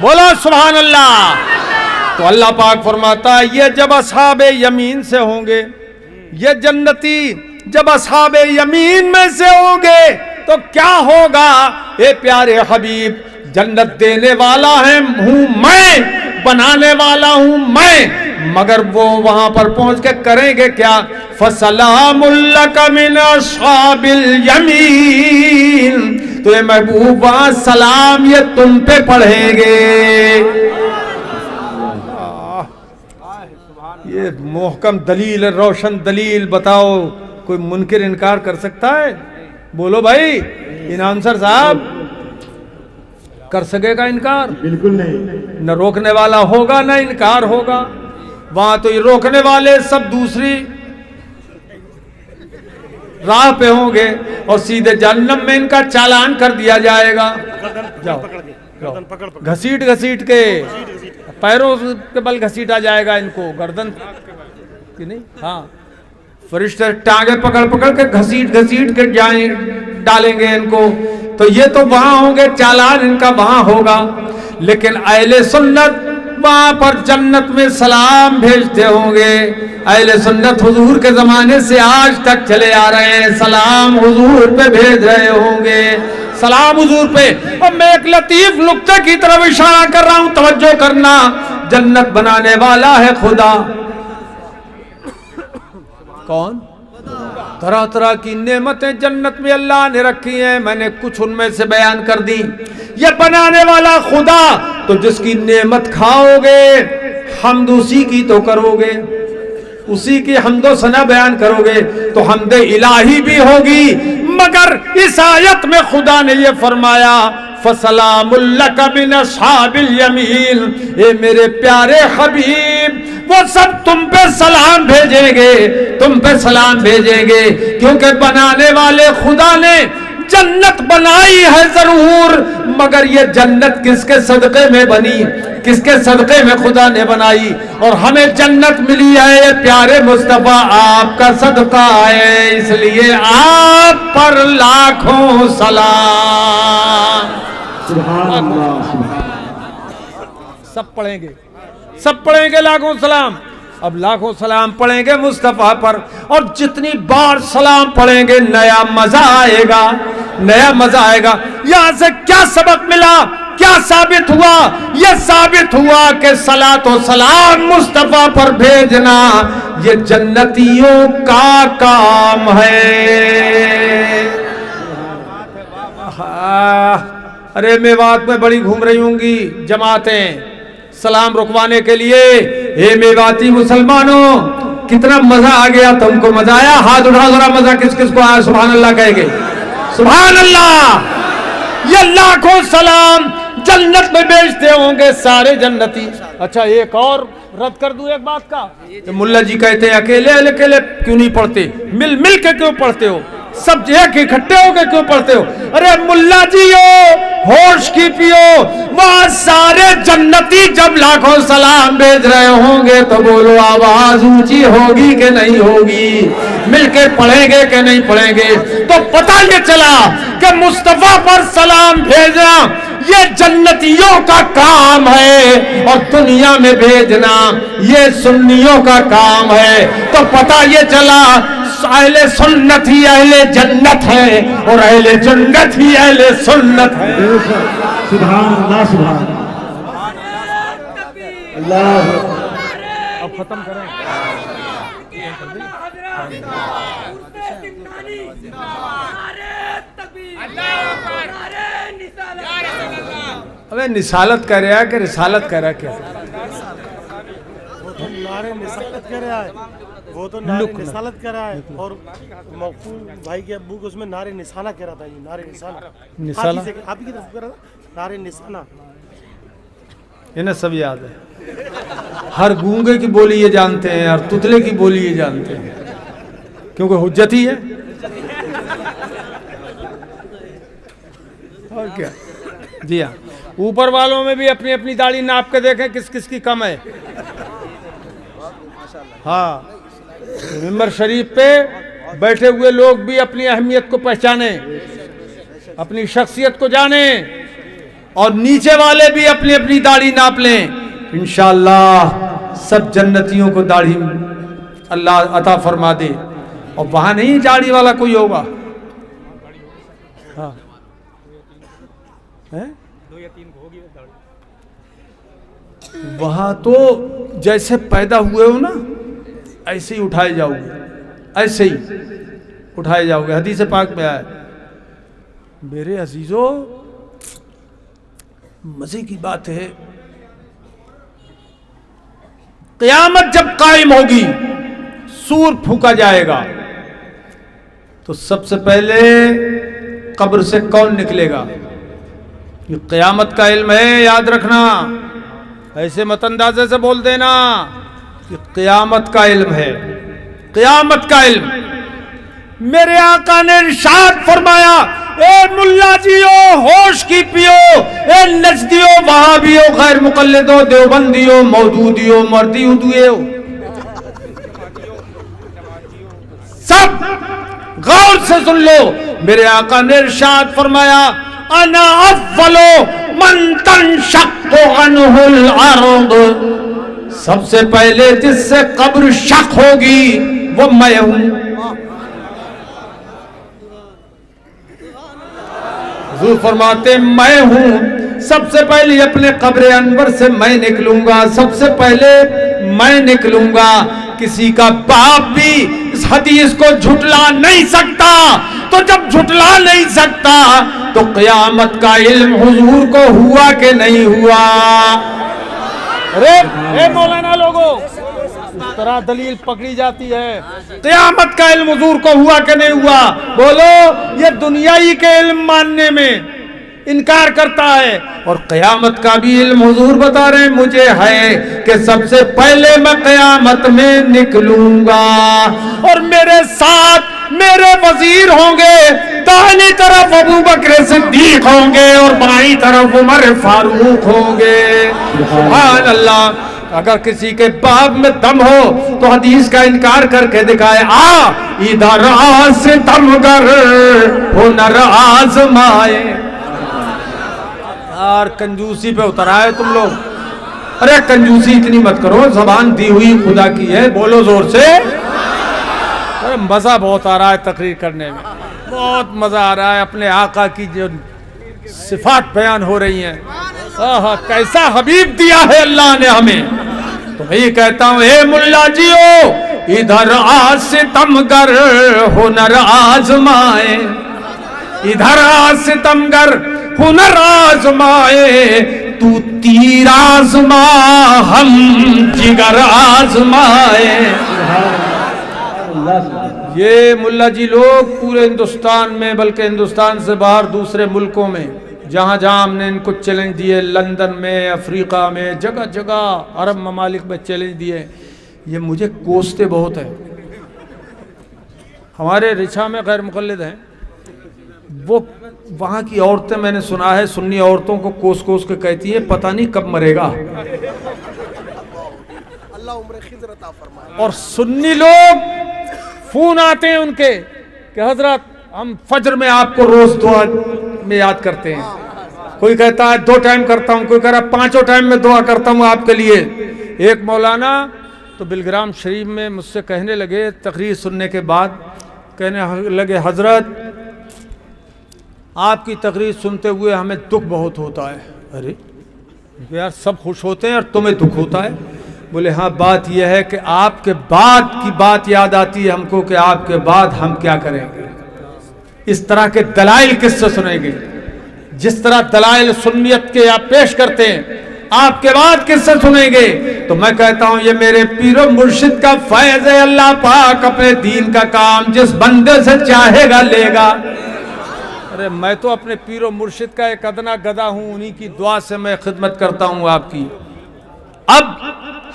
बोलो सुभान अल्लाह। तो अल्लाह पाक फरमाता है ये जब असहाबे यमीन से होंगे, ये जन्नती जब असहाबे यमीन में से होंगे तो क्या होगा। ए प्यारे हबीब, जन्नत देने वाला है हूं मैं, बनाने वाला हूं मैं, मगर वो वहां पर पहुंच के करेंगे क्या। फसलामुल लका मिन अस्हाबिल यमीन, तो ये महबूबा सलाम ये तुम पे पढ़ेंगे। ये मोहकम दलील, रोशन दलील, बताओ कोई मुनकिर इनकार कर सकता है, बोलो भाई इनामसर साहब, कर सकेगा इनकार, बिल्कुल नहीं, न रोकने वाला होगा न इनकार होगा। वहां तो ये रोकने वाले सब दूसरी राह पे होंगे और सीधे जहन्नम में इनका चालान कर दिया जाएगा। जाओ घसीट घसीट के, पैरों के बल घसीटा जाएगा इनको, गर्दन की नहीं, हाँ फरिश्ते टांगे पकड़ पकड़ के घसीट घसीट के जाए डालेंगे इनको। तो ये तो वहां होंगे, चालान इनका वहां होगा। लेकिन अहले सुन्नत वहां पर जन्नत में सलाम भेजते होंगे। अहले सुन्नत हुजूर के जमाने से आज तक चले आ रहे हैं, सलाम हुजूर पे भेज रहे होंगे, सलाम हुजूर पे। अब मैं एक लतीफ नुक्ते की तरफ इशारा कर रहा हूं, तवज्जो करना। जन्नत बनाने वाला है खुदा। कौन? तरह तरह की नेमतें जन्नत में अल्लाह ने रखी हैं, मैंने कुछ उनमें से बयान कर दी। ये बनाने वाला खुदा, तो जिसकी नेमत खाओगे हमद उसी की तो करोगे, उसी की हमदो सना बयान करोगे तो हमदे इलाही भी होगी। मगर इस आयत में खुदा ने ये फरमाया फसलामुल लका मिन अस्हाबिल यमीन, ए मेरे प्यारे हबीब वो सब तुम पे सलाम भेजेंगे, तुम पे सलाम भेजेंगे, क्योंकि बनाने वाले खुदा ने जन्नत बनाई है जरूर, मगर ये जन्नत किसके सदके में बनी, किसके सदके में खुदा ने बनाई। और हमें जन्नत मिली है ये प्यारे मुस्तफा आपका सदका है, इसलिए आप पर लाखों सलाम। सब पढ़ेंगे, सब पढ़ेंगे लाखों सलाम। अब लाखों सलाम पढ़ेंगे मुस्तफा पर, और जितनी बार सलाम पढ़ेंगे नया मजा आएगा, नया मजा आएगा। यहां से क्या सबक मिला, क्या साबित हुआ? यह साबित हुआ कि सलात व सलाम मुस्तफा पर भेजना ये जन्नतियों का काम है। अरे मेवात में बड़ी घूम रही होंगी जमातें सलाम रुकवाने के लिए। हे मेवाती मुसलमानों, कितना मजा आ गया, तुमको मजा आया? हाथ उठा जरा, मजा किस किस को आया? सुभान अल्लाह कहेंगे, सुभान अल्लाह। ये लाखों सलाम जन्नत में भेजते होंगे सारे जन्नती। अच्छा एक और रद्द कर दूं एक बात का, तो मुल्ला जी कहते हैं अकेले अकेले क्यों नहीं पढ़ते, मिल मिल के क्यों पढ़ते हो, सब एक इकट्ठे होकर क्यों पढ़ते हो? अरे मुल्ला जी हो, होश की पियो, वहां सारे जन्नती जब लाखों सलाम भेज रहे होंगे तो बोलो आवाज ऊंची होगी कि नहीं होगी, मिलके पढ़ेंगे कि नहीं पढ़ेंगे? तो पता ये चला कि मुस्तफा पर सलाम भेजना ये जन्नतियों का काम है, और दुनिया में भेजना ये सुन्नियों का काम है। तो पता ये चला अहले सुन्नत ही अहले जन्नत है, और अहले जन्नत ही अहले सुन्नत है। सुभान अल्लाह, सुभान अल्लाह। अब खत्म करें। अबे निसालत कह रहा है कि रिसालत कह रहा है? क्या वो तो नारे निसालत कह रहा है, वो तो नारे निसालत कह रहा है, और मकबूल भाई के अब्बू को उसमें नारे निशाना कह रहा था। ये नारे निशाना, निशाना आप ही की तरफ कह रहा था नारे निशाना। इन्हें सब याद है, हर गूंगे की बोली ये जानते हैं और तुतले की बोली ये जानते हैं, क्योंकि हुज्जत ही है। और क्या जी हाँ, ऊपर वालों में भी अपनी अपनी दाढ़ी नाप के देखें किस किस की कम है। हाँ, मिंबर शरीफ पे बैठे हुए लोग भी अपनी अहमियत को पहचाने, अपनी शख्सियत को जाने, और नीचे वाले भी अपनी अपनी दाढ़ी नाप लें। इंशाअल्लाह सब जन्नतियों को दाढ़ी अल्लाह अता फरमा दे, और वहां नहीं दाढ़ी वाला कोई होगा। हाँ है? वहां तो जैसे पैदा हुए हो ना ऐसे ही उठाए जाओगे, ऐसे ही उठाए जाओगे। हदीस पाक में आया। मेरे अजीजों, मजे की बात है, क़यामत जब कायम होगी, सूर फूंका जाएगा, तो सबसे पहले कब्र से कौन निकलेगा? ये क़यामत का इल्म है, याद रखना, ऐसे मत अंदाजे से बोल देना। ये क़यामत का इल्म है, क़यामत का इल्म। मेरे आका ने इरशाद फरमाया, ए मुल्ला जियो, होश की पियो, ए नजदियो, वहाबियो, गैर मुकल्लिदो, देवबंदियो, मौदूदियो, मर्दियो, सब गौर से सुन लो। मेरे आका ने इरशाद फरमाया, अना अव्वलो मन तनशक्कु अन्हुल अर्द, सबसे पहले जिससे कब्र शक होगी वो मैं हूं। हुजूर फरमाते मैं हूं, सबसे पहले अपने कब्र अनवर से मैं निकलूंगा, सबसे पहले मैं निकलूंगा। किसी का बाप भी इस हदीस को झुटला नहीं सकता, तो जब झुटला नहीं सकता तो क़यामत का इल्म हुजूर को हुआ कि नहीं हुआ? अरे मौलाना लोगों, इस तरह दलील पकड़ी जाती है। क़यामत का इल्म हुजूर को हुआ कि नहीं हुआ? बोलो, ये दुनियाई के इल्म मानने में इनकार करता है, और क़यामत का भी इल्म हुजूर बता रहे हैं मुझे है कि सबसे पहले मैं क़यामत में निकलूंगा, और मेरे साथ मेरे वजीर होंगे, दाहिनी तरफ अबू बकर सिद्दीक होंगे और बाईं तरफ उमर फारूक होंगे। सुभान अल्लाह। अगर किसी के बाप में दम हो तो हदीस का इनकार करके दिखाए, आ इधर सितमगर हुनर आजमाए। यार कंजूसी पे उतर आए तुम लोग। अरे कंजूसी इतनी मत करो, जबान दी हुई खुदा की है, बोलो जोर से। अरे मजा बहुत आ रहा है तकरीर करने में, बहुत मजा आ रहा है। अपने आका की जो सिफात बयान हो रही हैं, कैसा हबीब दिया है अल्लाह ने हमें। तो मैं कहता हूँ, हे मुल्ला जियो, इधर आज सितमगर हुनर आजमाए, इधर आज सितमगर हुनर आजमाए, तू तीर आजमा हम जिगर आजमाए। ये मुल्ला जी लोग पूरे हिंदुस्तान में, बल्कि हिंदुस्तान से बाहर दूसरे मुल्कों में, जहाँ जहाँ हमने इनको चैलेंज दिए, लंदन में, अफ्रीका में, जगह जगह अरब ममालिक में चैलेंज दिए, ये मुझे कोसते बहुत है। हमारे रिछा में गैर मुक़ल्लिद हैं, वो वहाँ की औरतें, मैंने सुना है सुन्नी औरतों को कोस कोस के कहती है पता नहीं कब मरेगा। और सुन्नी लोग फोन आते हैं उनके कि हजरत हम फजर में आपको रोज दुआ में याद करते हैं। कोई कहता है 2 टाइम करता हूँ, कोई कह रहा 5 टाइम में दुआ करता हूँ आपके लिए। एक मौलाना तो बिलग्राम शरीफ में मुझसे कहने लगे, तकरीर सुनने के बाद कहने लगे, हजरत आपकी तकरीर सुनते हुए हमें दुख बहुत होता है। अरे यार, सब खुश होते हैं और तुम्हें दुख होता है? बोले हाँ, बात यह है कि आपके बाद की बात याद आती है हमको कि आपके बाद हम क्या करेंगे। इस तरह के दलाइल किससे सुनेंगे? जिस तरह दलाइल सुन्नियत के आप पेश करते हैं, आपके बाद किससे सुनेंगे? तो मैं कहता हूं, ये मेरे पीरो मुर्शिद का फैज़ है। अल्लाह पाक अपने दीन का काम जिस बंदे से चाहेगा लेगा। अरे मैं तो अपने पीरो मुर्शिद का एक अदना गदा हूं, उन्हीं की दुआ से मैं खिदमत करता हूं आपकी। अब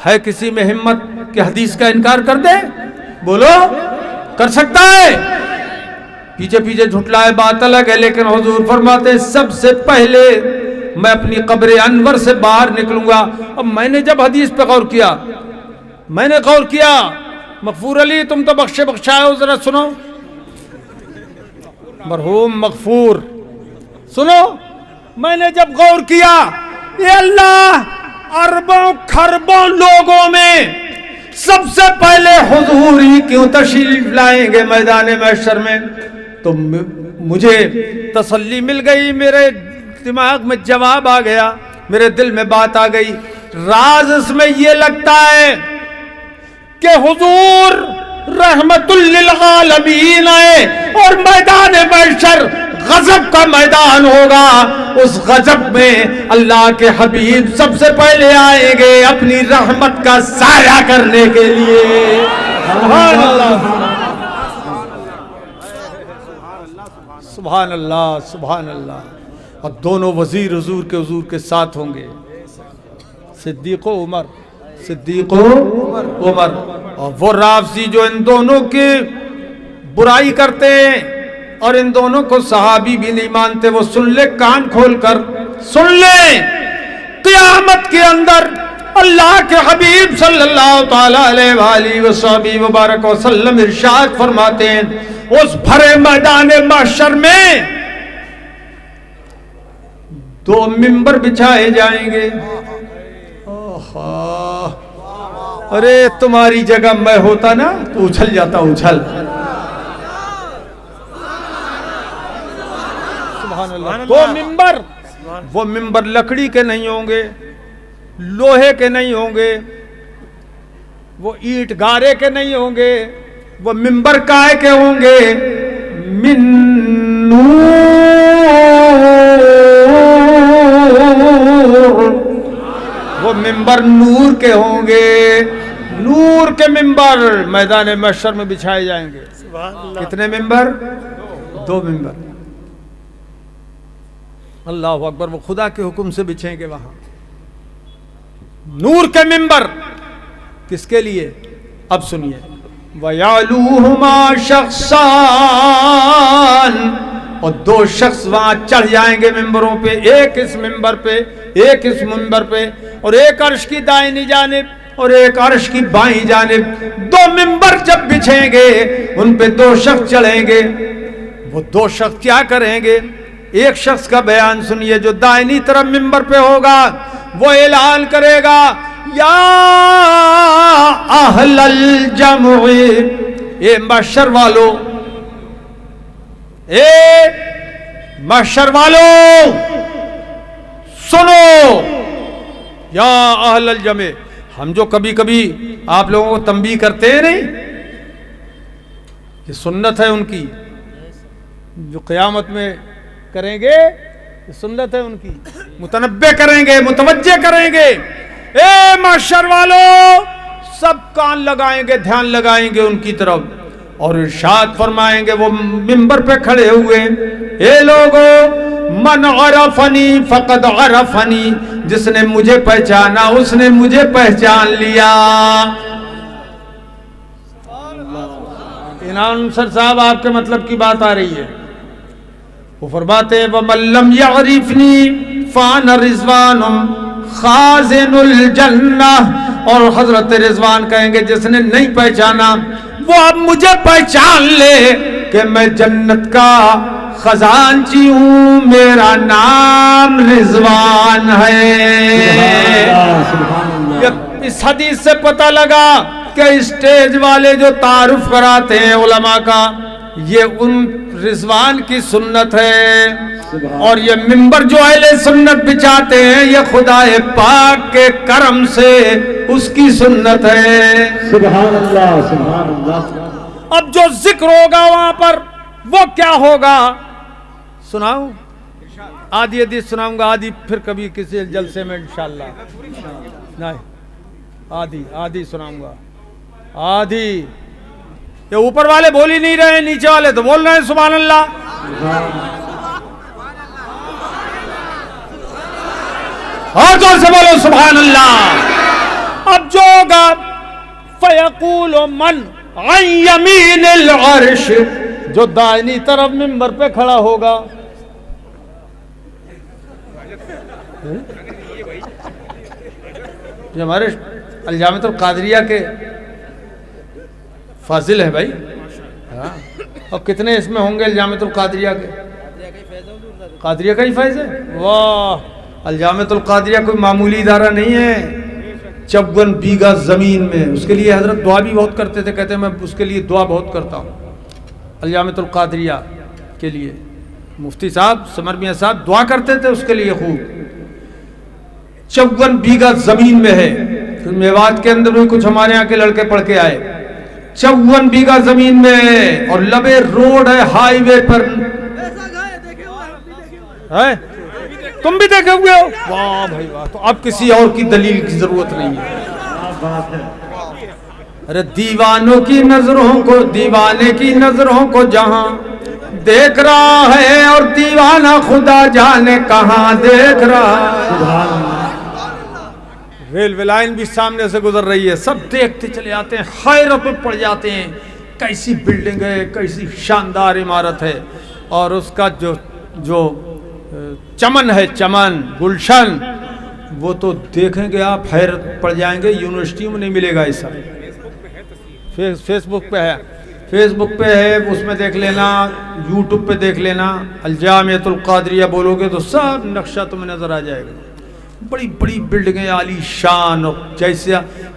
है किसी में हिम्मत कि हदीस का इनकार कर दे? बोलो, कर सकता है? पीछे पीछे झुटलाए बात अलग है, लेकिन हुजूर फरमाते सबसे पहले मैं अपनी कब्र अनवर से बाहर निकलूंगा। अब मैंने जब हदीस पे गौर किया, मैंने गौर किया, मगफूर अली तुम तो बख्शे बख्शाए हो, जरा सुनो। मरहूम मगफूर, सुनो। मैंने जब गौर किया, ये अल्लाह अरबों खरबों लोगों में सबसे पहले हुजूर ही क्यों तशरीफ लाएंगे मैदान महशर में? तो मुझे तसल्ली मिल गई, मेरे दिमाग में जवाब आ गया, मेरे दिल में बात आ गई। राज इसमें यह लगता है कि हुजूर रहमतुल लिल आलमीन है और मैदान महशर गजब का मैदान होगा। उस गजब में अल्लाह के हबीब सबसे पहले आएंगे अपनी रहमत का साया करने के लिए। सुभान अल्लाह, सुभान अल्लाह, सुभान अल्लाह। और दोनों वजीर हुजूर के साथ होंगे, सिद्दीक़ उमर, सिद्दीक़ उमर। और वो राफजी जो इन दोनों की बुराई करते हैं और इन दोनों को सहाबी भी नहीं मानते, वो सुन ले, कान खोल कर सुन ले। क़यामत के अंदर अल्लाह के हबीब सल्लल्लाहु ताला अलैहि वसल्लम इरशाद फरमाते हैं, उस भरे मैदान महशर में 2 मिंबर बिछाए जाएंगे। ओहो, अरे तुम्हारी जगह मैं होता ना तो उछल जाता, उछल। सुभान अल्लाह। 2 मिंबर, वो मिंबर लकड़ी के नहीं होंगे, लोहे के नहीं होंगे, वो ईंट गारे के नहीं होंगे, वो मिंबर काय के होंगे? मिन नूर, वो मिंबर नूर के होंगे। नूर के मिंबर मैदान महशर में बिछाए जाएंगे। कितने मिंबर? 2 मिंबर। अल्लाह अकबर। वो खुदा के हुक्म से बिछेंगे वहां नूर के मिंबर। किसके लिए? अब सुनिए, वयालूहुमा शख्सान, और 2 शख्स वहां चढ़ जाएंगे मिंबरों पे, एक इस मिंबर पे, एक इस मिंबर पे, और एक अर्श की दाहिनी जानिब और एक अर्श की बाईं जानिब। 2 मिंबर जब बिछेंगे उन पे 2 शख्स चढ़ेंगे। वो 2 शख्स क्या करेंगे? एक शख्स का बयान सुनिए जो दाहिनी तरफ मिंबर पे होगा। वो ऐलान करेगा, या अहलल जमुई, ए महशर वालों, ए महशर वालों सुनो। या अहलल जमे, हम जो कभी कभी आप लोगों को तंबीह करते हैं नहीं, ये सुन्नत है उनकी, जो क़यामत में करेंगे, ये सुन्नत है उनकी, मुतनब्बे करेंगे, मुतवज्जे करेंगे। ए महशर वालों, सब कान लगाएंगे, ध्यान लगाएंगे उनकी तरफ, और इरशाद फरमाएंगे वो मिंबर पे खड़े हुए, ए लोगों, मन अरफनी फकद अरफनी, जिसने मुझे पहचाना उसने मुझे पहचान लिया। इनाम सर साहब, आपके मतलब की बात आ रही है। वो फरमाते हैं, वमल्लम यअरिफनी फान रिजवानुम खाजिनुल जन्नह, और हजरत रिजवान कहेंगे जिसने नहीं पहचाना वो अब मुझे पहचान ले कि मैं जन्नत का खजानची हूं, मेरा नाम रिजवान है। इस हदीस से पता लगा कि स्टेज वाले जो तारुफ कराते हैं उलमा का, ये उन रिजवान की सुन्नत है, और ये मिंबर जो अहले सुन्नत बिछाते हैं ये खुदाए पाक के करम से उसकी सुन्नत है। सुभान अल्लाह, सुभान अल्लाह। अब जो जिक्र होगा वहां पर वो क्या होगा सुनाऊं? आधी आधी सुनाऊंगा, आधी फिर कभी किसी जलसे में इंशाअल्लाह। नहीं, आधी आधी सुनाऊंगा, आधी। ये ऊपर वाले बोल ही नहीं रहे, नीचे वाले तो बोल रहे हैं सुभान अल्लाह। और जोर से बोलो सुभान अल्लाह। अब जो होगा, फयकूल मन अन यमीनिल अर्श, जो दाहिनी तरफ मिंबर पे खड़ा होगा। ये हमारे अलजामतुल कादरिया के फाजिल है भाई। हाँ, और कितने इसमें होंगे अलजामतुल कादरिया के? कादरिया का ही फैज़ है। वाह, अलजामतुल कादरिया कोई मामूली इदारा नहीं है। 54 बीघा जमीन में, उसके लिए हजरत दुआ भी बहुत करते थे। कहते हैं मैं उसके लिए दुआ बहुत करता हूँ, अलजामतुल कादरिया के लिए। मुफ्ती साहब समर मियां साहब दुआ करते थे उसके लिए खूब। 54 बीघा जमीन में है। फिर मेवात के अंदर भी कुछ हमारे यहाँ के लड़के पढ़ के आए। 54 बीघा जमीन में है और लबे रोड है, हाईवे पर है। तुम भी देखे हुए हो? वाह भाई वाह। तो अब किसी और की दलील की जरूरत नहीं है। अरे दीवानों की नजरों को, दीवाने की नजरों को जहां देख रहा है, और दीवाना खुदा जाने कहां देख रहा। रेलवे लाइन भी सामने से गुजर रही है, सब देखते चले आते हैं, हैरत में पड़ जाते हैं। कैसी बिल्डिंग है, कैसी शानदार इमारत है, और उसका जो चमन है, चमन गुलशन, वो तो देखेंगे आप हैरत पड़ जाएंगे। यूनिवर्सिटी में नहीं मिलेगा ऐसा। फेसबुक पे है। फेसबुक पे है, उसमें देख लेना, यूट्यूब पे देख लेना, अलजामियतुल कादरिया बोलोगे तो सब नक्शा तुम्हें नज़र आ जाएगा। बड़ी बड़ी बिल्डिंगें आली शान, और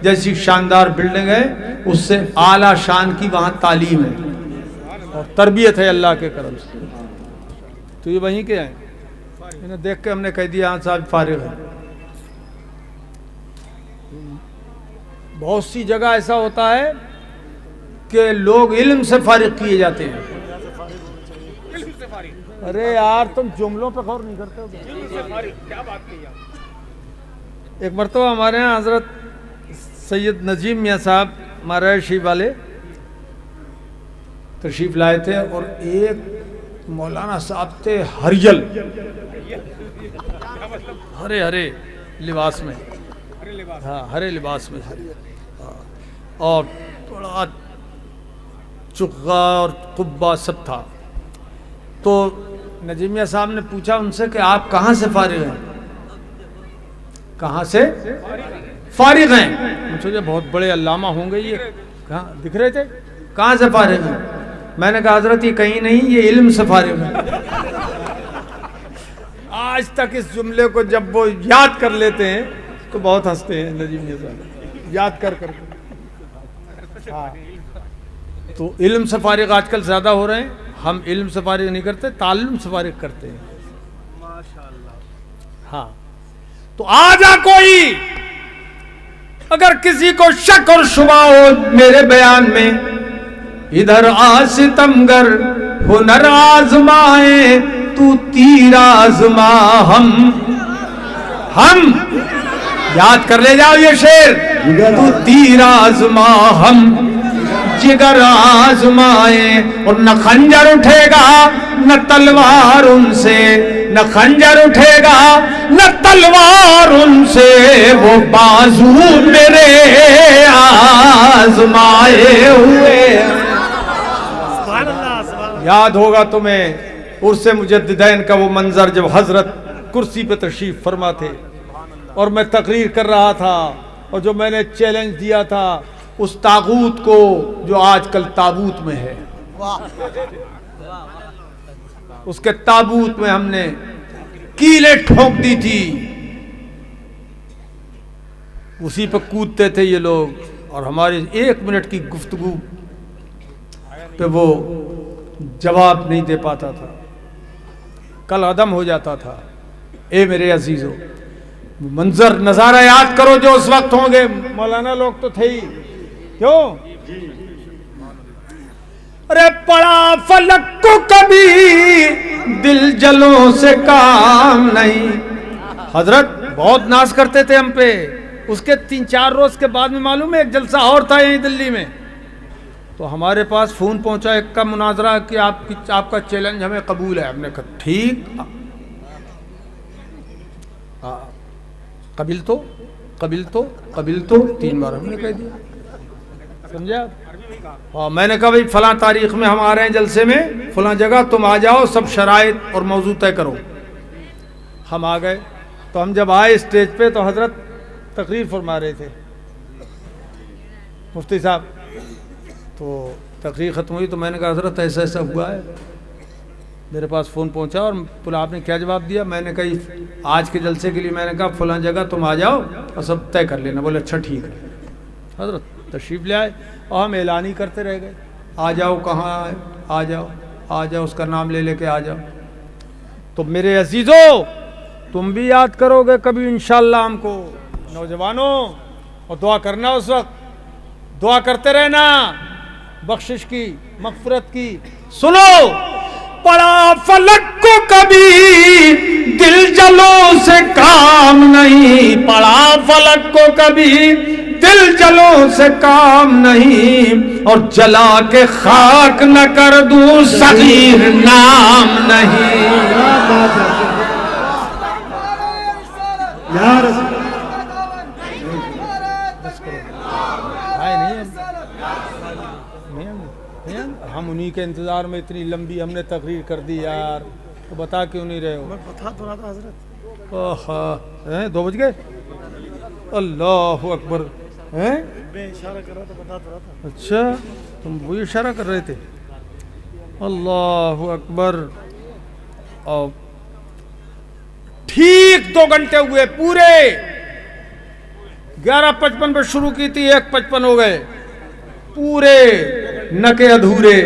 जैसी शानदार बिल्डिंग है उससे आला शान की वहाँ तालीम है और तरबियत है अल्लाह के करम से। तो ये वहीं के हैं, इन्हें देख के हमने कह दिया हाँ साहब फारिग है। बहुत सी जगह ऐसा होता है कि लोग इल्म से फारिग किए जाते हैं। अरे यार तुम जुमलों पे गौर नहीं करते हो क्या? बात कही। एक मरतबा हमारे यहाँ हजरत सैयद नजीम मियाँ साहब महाराज वाले तशरीफ लाए थे और एक मौलाना साहब थे हरियल, हरे हरे लिबास में, हाँ हरे लिबास में और थोड़ा चुक्का और कुब्बा सब था। तो नजीमिया साहब ने पूछा उनसे कि आप कहाँ से फारिग हैं? कहाँ से फारिग हैं? मुझे बहुत बड़े अल्लामा होंगे ये, कहाँ दिख रहे थे, कहाँ से फारिग हैं? मैंने कहा हजरत ये कहीं नहीं, ये इल्म से फारिग है। आज तक इस जुमले को जब वो याद कर लेते हैं तो बहुत हंसते हैं नजीमिया साहब, याद कर कर। हाँ तो इल्म से फारिग आजकल ज़्यादा हो रहे हैं। हम इल्म से फारिग नहीं करते, ताल्लुम से फारिग करते हैं। माशाअल्लाह। हाँ तो आजा कोई अगर किसी को शक और शुबा हो मेरे बयान में, इधर आ सितमगर हुनर आजमाए, तू तीर आजमा हम याद कर ले जाओ ये शेर, तू तीर आजमा हम जिगर आजमाए, और न खंजर उठेगा न तलवार उनसे, न खंजर उठेगा न तलवार उनसे, वो बाजू मेरे आजमाए हुए। याद होगा तुम्हें उर्से मुजद्दिदैन का वो मंजर जब हजरत कुर्सी पे तशरीफ फरमा थे और मैं तकरीर कर रहा था, और जो मैंने चैलेंज दिया था उस तागूत को जो आजकल ताबूत में है, उसके ताबूत में हमने कीले ठोक दी थी। उसी पर कूदते थे ये लोग और हमारी 1 मिनट की गुफ्तगू पे वो जवाब नहीं दे पाता था, कल अदम हो जाता था। ए मेरे अजीजों, मंजर नजारा याद करो जो उस वक्त होंगे। मौलाना लोग तो थे ही, क्यों? अरे पड़ा फलक को कभी दिल जलों से काम नहीं। हजरत बहुत नाज करते थे हम पे। उसके 3-4 रोज के बाद में मालूम है एक जलसा और था यहीं दिल्ली में, तो हमारे पास फोन पहुंचा एक का मुनाजरा कि आपका चैलेंज हमें कबूल है। हमने कहा ठीक, कबिल तो 3 बार हमने कह दिया, समझा? हाँ मैंने कहा भाई फलां तारीख में हम आ रहे हैं जलसे में फलां जगह, तुम आ जाओ, सब शराइत और मौजू तय करो। हम आ गए। तो हम जब आए स्टेज पे तो हजरत तकरीर फरमा रहे थे, मुफ्ती साहब। तो तकरीर ख़त्म हुई तो मैंने कहा हजरत ऐसा ऐसा हुआ है, मेरे पास फ़ोन पहुंचा। और बोला आपने क्या जवाब दिया? मैंने कहा आज के जलसे के लिए मैंने कहा फलां जगह तुम आ जाओ और सब तय कर लेना। बोले अच्छा ठीक है। हजरत तशरीफ़ ले आए और हम ऐलान ही करते रह गए, आ जाओ, कहाँ आ जाओ, आ जाओ, उसका नाम ले लेके आ जाओ। तो मेरे अजीज़ों, तुम भी याद करोगे कभी इंशाअल्लाह हमको, नौजवानों, और दुआ करना, उस वक्त दुआ करते रहना बख्शिश की, मग़फ़िरत की। सुनो, पड़ा फलक को कभी दिल जलों से काम नहीं, पड़ा फलक को कभी दिल जलों से काम नहीं, और जला के खाक न कर दूं सगीर नाम नहीं। हम उन्हीं के इंतजार में इतनी लंबी हमने तकरीर कर दी यार, तो बता क्यों नहीं रहे हो? मैं बता तो रहा था हजरत। 2 बज गए। अल्लाह अकबर। हैं? मैं इशारा कर रहा था, बता तो रहा था। अच्छा, तुम वही इशारा कर रहे थे। अल्लाह अकबर। और ठीक 2 घंटे हुए पूरे। 11:55 पे शुरू की थी, 1:55 हो गए पूरे, न के अधूरे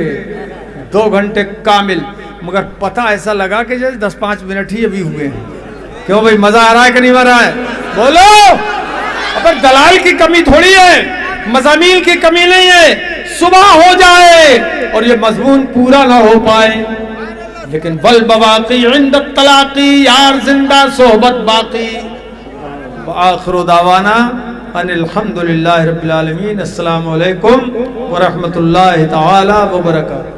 2 घंटे कामिल। मगर पता ऐसा लगा कि जैसे 10-5 मिनट ही अभी हुए हैं। क्यों भाई, मजा आ रहा है कि नहीं आ रहा है? बोलो। अब दलाल की कमी थोड़ी है, मज़ामीन की कमी नहीं है। सुबह हो जाए और ये मजमून पूरा ना हो पाए, लेकिन वल बवाक़ी इंद तलाक़ी, यार जिंदा सोहबत बाकी। आखिर दावाना अनिल हम्दुलिल्लाहि रब्बिल आलमीन। अस्सलामु अलैकुम व रहमतुल्लाहि तआला व बरकातहू।